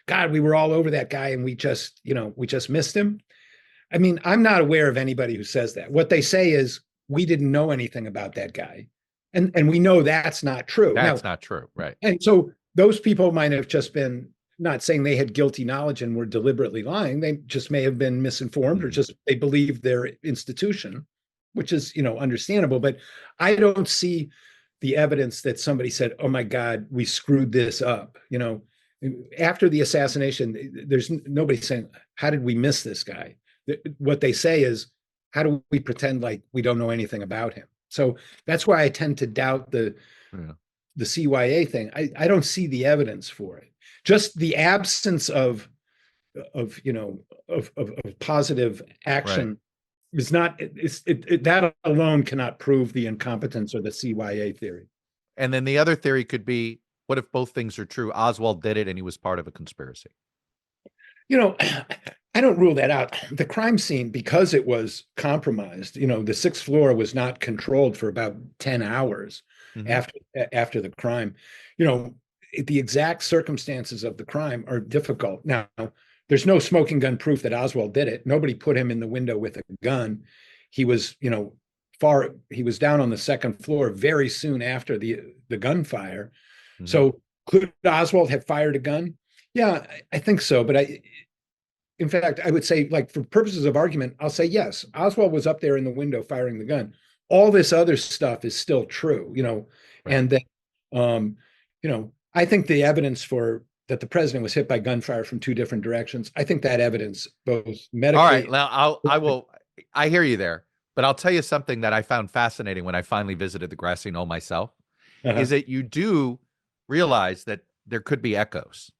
God, we were all over that guy and we just missed him? I mean, I'm not aware of anybody who says that. What they say is we didn't know anything about that guy. And we know that's not true. That's Now, not true, right? and so those people might have just been not saying they had guilty knowledge and were deliberately lying. They just may have been misinformed or just they believed their institution, which is, understandable. But I don't see the evidence that somebody said, "Oh my God, we screwed this up." After the assassination, there's nobody saying, "How did we miss this guy?" What they say is, "How do we pretend like we don't know anything about him?" So that's why I tend to doubt the CYA thing. I don't see the evidence for it. Just the absence of positive action is not. That alone cannot prove the incompetence or the CYA theory. And then the other theory could be, what if both things are true? Oswald did it and he was part of a conspiracy. I don't rule that out. The crime scene, because it was compromised, the sixth floor was not controlled for about 10 hours after the crime. The exact circumstances of the crime are difficult. Now, there's no smoking gun proof that Oswald did it. Nobody put him in the window with a gun. He was, he was down on the second floor very soon after the gunfire. So could Oswald have fired a gun? Yeah, I think so. But in fact, I would say, like, for purposes of argument, I'll say yes. Oswald was up there in the window firing the gun. All this other stuff is still true, and that, I think the evidence for that the president was hit by gunfire from two different directions. I think that evidence, both medically. All right, now I hear you there, but I'll tell you something that I found fascinating when I finally visited the grassy knoll myself, is that you do realize that there could be echoes.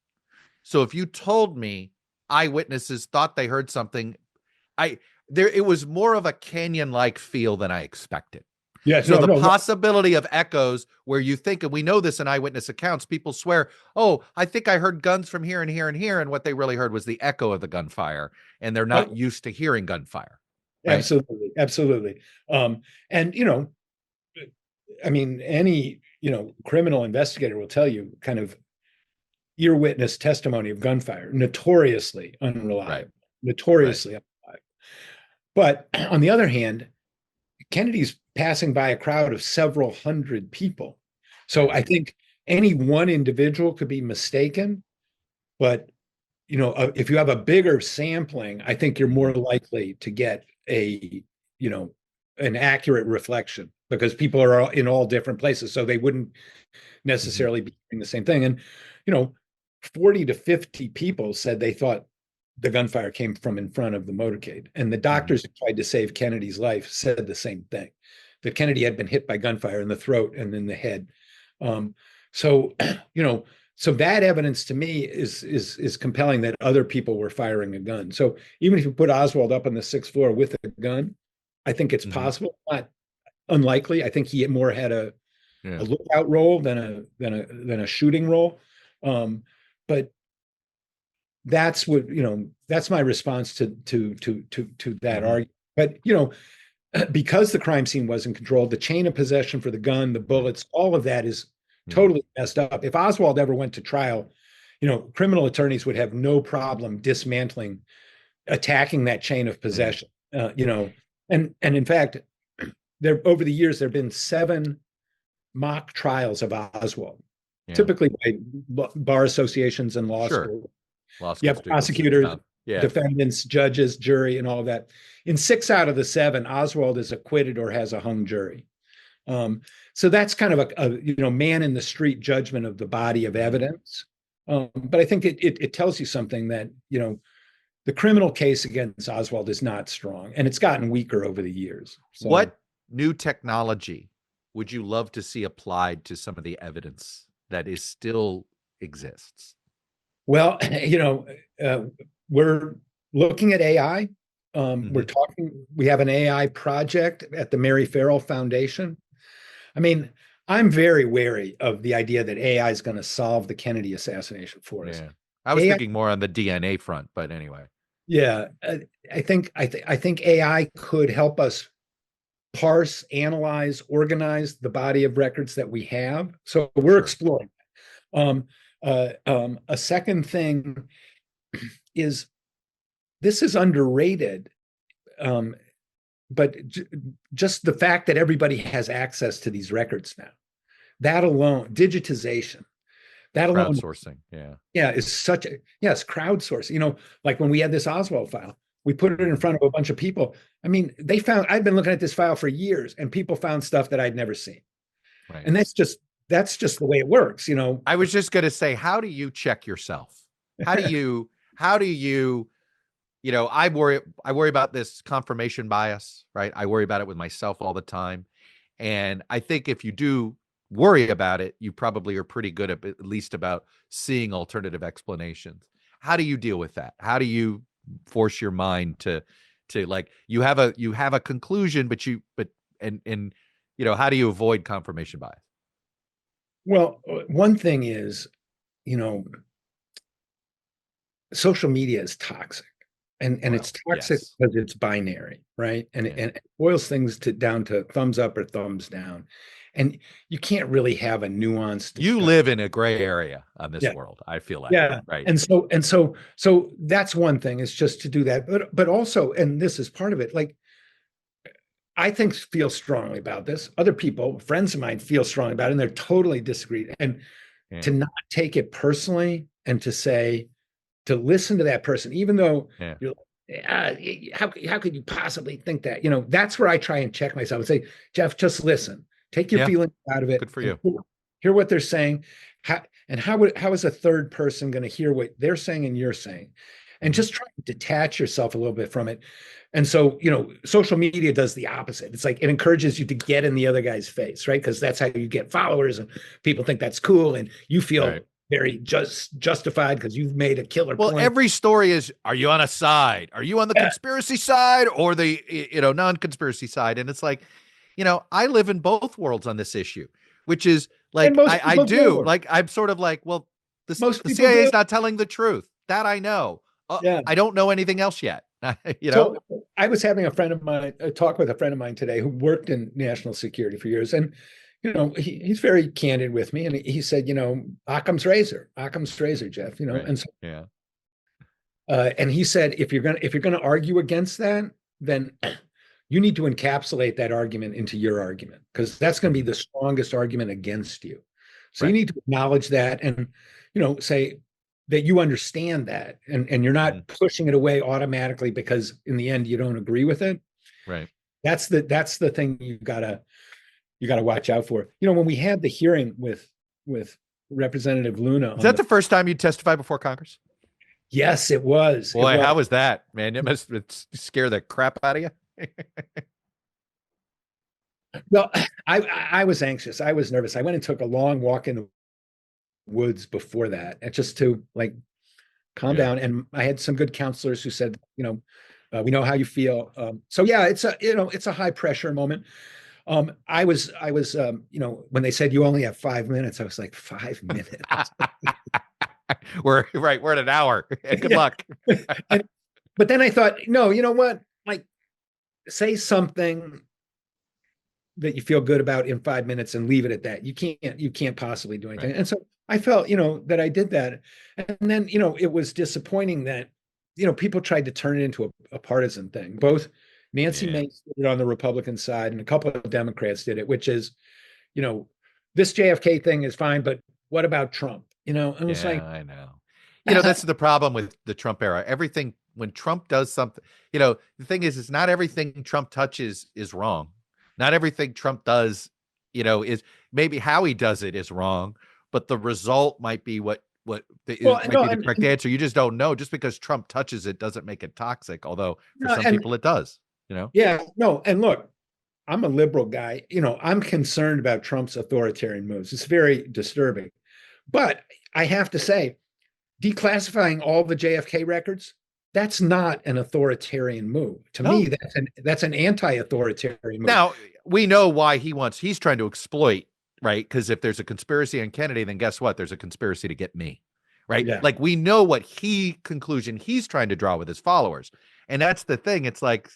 So if you told me eyewitnesses thought they heard something, it was more of a canyon-like feel than I expected. Yeah. So the possibility of echoes where you think, and we know this in eyewitness accounts, people swear, "Oh, I think I heard guns from here and here and here," and what they really heard was the echo of the gunfire, and they're not used to hearing gunfire. Right? Absolutely. And I mean, any criminal investigator will tell you kind of ear witness testimony of gunfire, notoriously unreliable, notoriously unreliable. But on the other hand, Kennedy's passing by a crowd of several hundred people. So I think any one individual could be mistaken, but if you have a bigger sampling, I think you're more likely to get an accurate reflection, because people are in all different places, so they wouldn't necessarily be doing the same thing. And 40 to 50 people said they thought the gunfire came from in front of the motorcade. And the doctors who tried to save Kennedy's life said the same thing, that Kennedy had been hit by gunfire in the throat and in the head. So that evidence to me is compelling that other people were firing a gun. So even if you put Oswald up on the sixth floor with a gun, I think it's possible, not unlikely. I think he more had a lookout role than a shooting role. But that's what, that's my response to that argument. But, because the crime scene wasn't controlled, the chain of possession for the gun, the bullets, all of that is totally messed up. If Oswald ever went to trial, criminal attorneys would have no problem attacking that chain of possession, and in fact, over the years, there have been 7 mock trials of Oswald. Typically by bar associations and law school. You have prosecutors, defendants, judges, jury, and all of that. In 6 out of the 7, Oswald is acquitted or has a hung jury. So that's kind of a man in the street judgment of the body of evidence. But I think it tells you something that the criminal case against Oswald is not strong, and it's gotten weaker over the years. So, what new technology would you love to see applied to some of the evidence that is still exists? Well, we're looking at AI. We have an AI project at the Mary Farrell Foundation. I mean, I'm very wary of the idea that AI is going to solve the Kennedy assassination for us. I was thinking more on the DNA front, but anyway. Yeah, I think AI could help us parse, analyze, organize the body of records that we have. So we're exploring. A second thing is, this is underrated just the fact that everybody has access to these records now, that alone, digitization, that alone, Crowdsourcing. Yeah. yeah, is such a, yes, crowdsourcing. Like when we had this Oswald file, we put it in front of a bunch of people. I mean, I've been looking at this file for years, and people found stuff that I'd never seen. Right. And that's just the way it works. I was just going to say, how do you check yourself? How do you, I worry about this confirmation bias, right? I worry about it with myself all the time. And I think if you do worry about it, you probably are pretty good at least about seeing alternative explanations. How do you deal with that? How do you force your mind to like, you have a conclusion, but how do you avoid confirmation bias? Well, one thing is, social media is toxic, and it's toxic because it's binary, right? And it boils things down to thumbs up or thumbs down, and you can't really have a nuanced discussion. You live in a gray area on this world, I feel like. Yeah, right. And so that's one thing, is just to do that, but also, and this is part of it, like, I feel strongly about this. Other people, friends of mine, feel strongly about it, and they're totally disagreed. And to not take it personally, and to listen to that person, even though you're like, how could you possibly think that? That's where I try and check myself and say, Jeff, just listen, take your feelings out of it. Good for you. Hear what they're saying. How is a third person going to hear what they're saying and you're saying? And just try to detach yourself a little bit from it. And so, social media does the opposite. It's like, it encourages you to get in the other guy's face, right? Because that's how you get followers, and people think that's cool, and you feel very justified because you've made a killer point. Well, every story is, are you on a side? Are you on the conspiracy side or the non-conspiracy side? And it's like, I live in both worlds on this issue, which is like, I do. Like, I'm sort of like, well, the CIA is not telling the truth. That I know. I don't know anything else yet. So I was having a talk with a friend of mine today who worked in national security for years, and he's very candid with me, and he said, Occam's razor, Jeff, and so, and he said, if you're gonna argue against that, then you need to encapsulate that argument into your argument, because that's going to be the strongest argument against you. So you need to acknowledge that, and say that you understand that, and you're not pushing it away automatically because in the end you don't agree with it. Right. That's the thing you gotta watch out for. When we had the hearing with Representative Luna, is that the first time you testified before Congress? Yes, it was. Boy, how was that, man? It must scare the crap out of you. Well, I was anxious. I was nervous. I went and took a long walk in the woods before that, and just to like calm down. And I had some good counselors who said, we know how you feel. So yeah, it's a high pressure moment. I was when they said you only have 5 minutes, I was like, 5 minutes. We're at an hour. Good luck. But then I thought, no, you know what? Like, say something that you feel good about in 5 minutes and leave it at that. You can't possibly do anything. Right. And so I felt, that I did that. And then, it was disappointing that, people tried to turn it into a partisan thing. Both Nancy Mace did it on the Republican side, and a couple of Democrats did it, which is, this JFK thing is fine, but what about Trump? And it's like, I know. That's the problem with the Trump era. Everything, when Trump does something, the thing is not everything Trump touches is wrong. Not everything Trump does, is maybe how he does it is wrong, but the result might be might be the correct answer. You just don't know. Just because Trump touches it doesn't make it toxic. Although for some people it does, Yeah, no. And look, I'm a liberal guy. I'm concerned about Trump's authoritarian moves. It's very disturbing. But I have to say, declassifying all the JFK records, that's not an authoritarian move. To me, that's an anti-authoritarian move. Now, we know why he's trying to exploit, right? Because if there's a conspiracy on Kennedy, then guess what? There's a conspiracy to get me, right? Yeah. Like, we know what conclusion he's trying to draw with his followers. And that's the thing. It's like,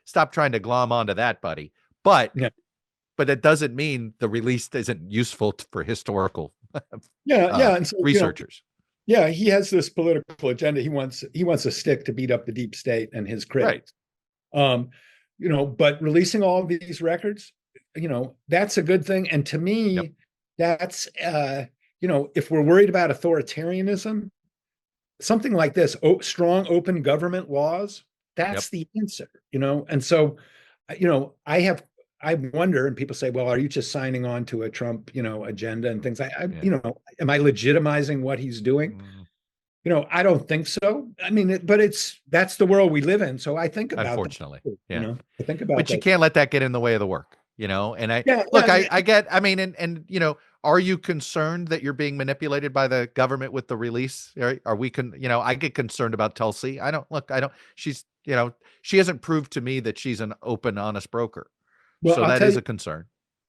stop trying to glom onto that, buddy. But that doesn't mean the release isn't useful for historical and so, researchers. He has this political agenda. He wants a stick to beat up the deep state and his critics. Um, but releasing all of these records, that's a good thing. And to Yep. me, that's if we're worried about authoritarianism, something like this, strong open government laws, Yep. that's the answer. And so, I wonder, and people say, well, are you just signing on to a Trump, agenda and things? Yeah. Am I legitimizing what he's doing? Mhm. I don't think so. I mean, but that's the world we live in. So I think about that. Unfortunately. Too, Yeah. I think about But you that. can't let that get in the way of the work, and I Yeah, look, yeah, I get, I mean, and are you concerned that you're being manipulated by the government with the release? Are we I get concerned about Tulsi. I don't, she's, she hasn't proved to me that she's an open, honest broker. well, So I'll that tell is you. a concern.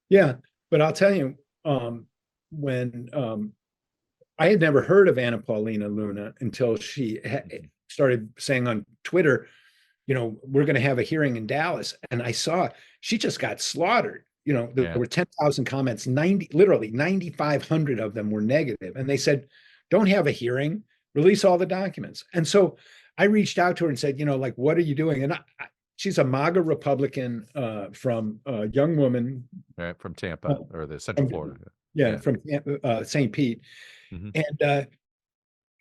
Yeah, but I'll tell you, when I had never heard of Anna Paulina Luna until she started saying on Twitter, we're going to have a hearing in Dallas. And I saw she just got slaughtered. There Yeah. were 10,000 comments, literally 9,500 of them were negative. And they said, don't have a hearing, release all the documents. And so I reached out to her and said, like, what are you doing? And she's a MAGA Republican from a young woman. Right. From Tampa or the Central From, Florida. yeah, Yeah. from St. Pete. Mm-hmm. And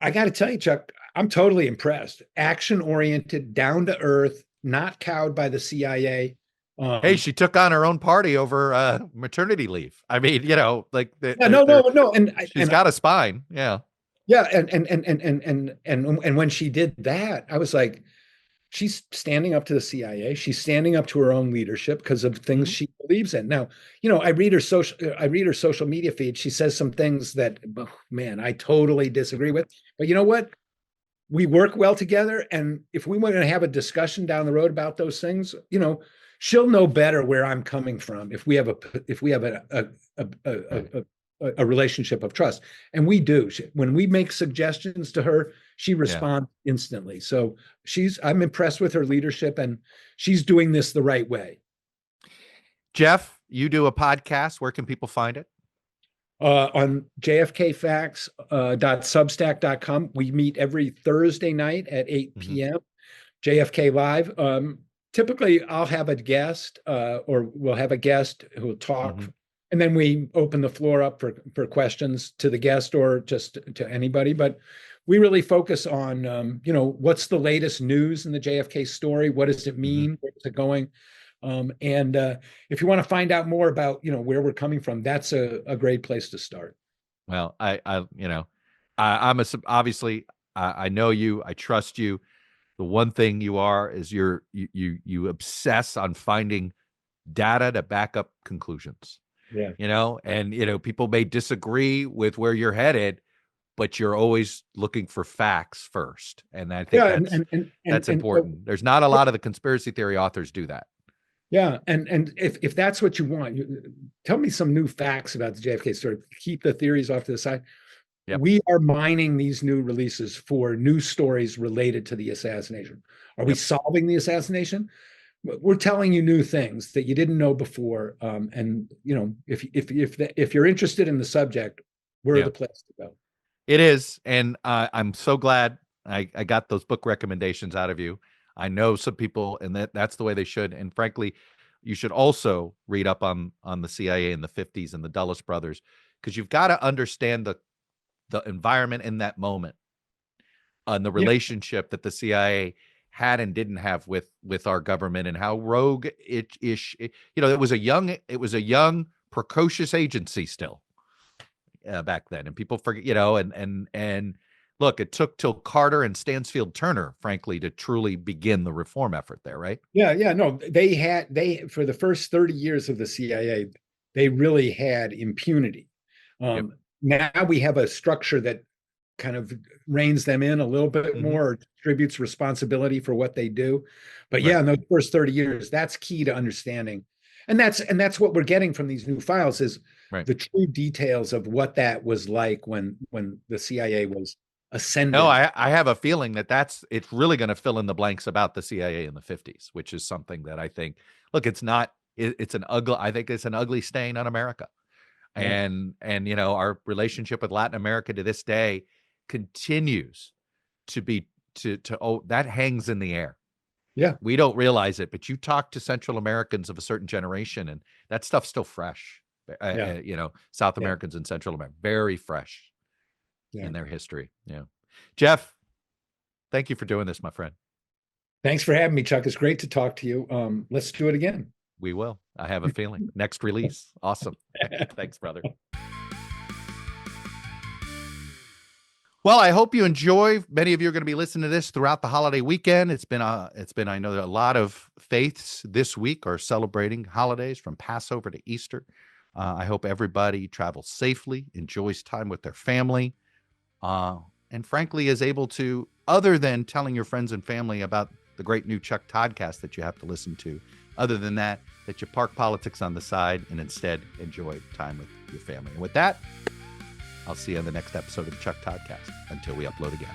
I got to tell you, Chuck, I'm totally impressed. Action oriented, down to earth, not cowed by the CIA. Hey, she took on her own party over maternity leave. I mean, like Yeah, no, no, no, she's got a spine. Yeah. yeah, and when she did that, I was like, she's standing up to the CIA. She's standing up to her own leadership because of things Mm-hmm. she believes in. Now, I read her social media feed. She says some things that, oh, man, I totally disagree with. But you know what? We work well together. And if we want to have a discussion down the road about those things, she'll know better where I'm coming from if we have Right. a relationship of trust. And we do. When we make suggestions to her, she Yeah. responds instantly. So I'm impressed with her leadership, and she's doing this the right way. Jeff, you do a podcast. Where can people find it? On JFKfacts.substack.com. We meet every Thursday night at 8 p.m. JFK Live. Typically, I'll have a guest, or we'll have a guest who will talk, and then we open the floor up for questions to the guest or just to anybody. But we really focus on, what's the latest news in the JFK story? What does it mean? Where's it going? And if you want to find out more about, where we're coming from, that's a great place to start. Well, obviously, I know you, I trust you. The one thing you are is you obsess on finding data to back up conclusions. Yeah. And people may disagree with where you're headed, but you're always looking for facts first. And I think that's important. There's not a lot of the conspiracy theory authors do that. Yeah, and if that's what you want, tell me some new facts about the JFK story. Keep the theories off to the side. Yep. We are mining these new releases for new stories related to the assassination. Are we solving the assassination? We're telling you new things that you didn't know before. And if you're interested in the subject, we're the place to go. It is, and I'm so glad I got those book recommendations out of you. I know some people, and that's the way they should. And frankly, you should also read up on the CIA in the 50s and the Dulles brothers, because you've got to understand the environment in that moment and the relationship that the CIA had and didn't have with our government, and how rogue it was a young precocious agency still back then, and people forget, and look, it took till Carter and Stansfield Turner, frankly, to truly begin the reform effort there, right? Yeah, no, they for the first 30 years of the CIA, they really had impunity. Now we have a structure that kind of reins them in a little bit more, or distributes responsibility for what they do. But yeah, in those first 30 years, that's key to understanding. And that's what we're getting from these new files is the true details of what that was like when the CIA was ascended. No, I have a feeling that it's really going to fill in the blanks about the CIA in the 50s, which is something that I think, look, it's an ugly stain on America. And our relationship with Latin America to this day continues to be that hangs in the air. Yeah. We don't realize it, but you talk to Central Americans of a certain generation, and that stuff's still fresh. Yeah. South Yeah. Americans and Central America, very fresh Yeah. in their history. Yeah. Jeff, thank you for doing this, my friend. Thanks for having me, Chuck. It's great to talk to you. Let's do it again. We will. I have a feeling. Next release. Awesome. Thanks, brother. Well, I hope you enjoy. Many of you are going to be listening to this throughout the holiday weekend. It's been, I know that a lot of faiths this week are celebrating holidays from Passover to Easter. I hope everybody travels safely, enjoys time with their family, and frankly is able to, other than telling your friends and family about the great new Chuck ToddCast that you have to listen to, other than that you park politics on the side and instead enjoy time with your family. And with that, I'll see you on the next episode of the Chuck ToddCast until we upload again.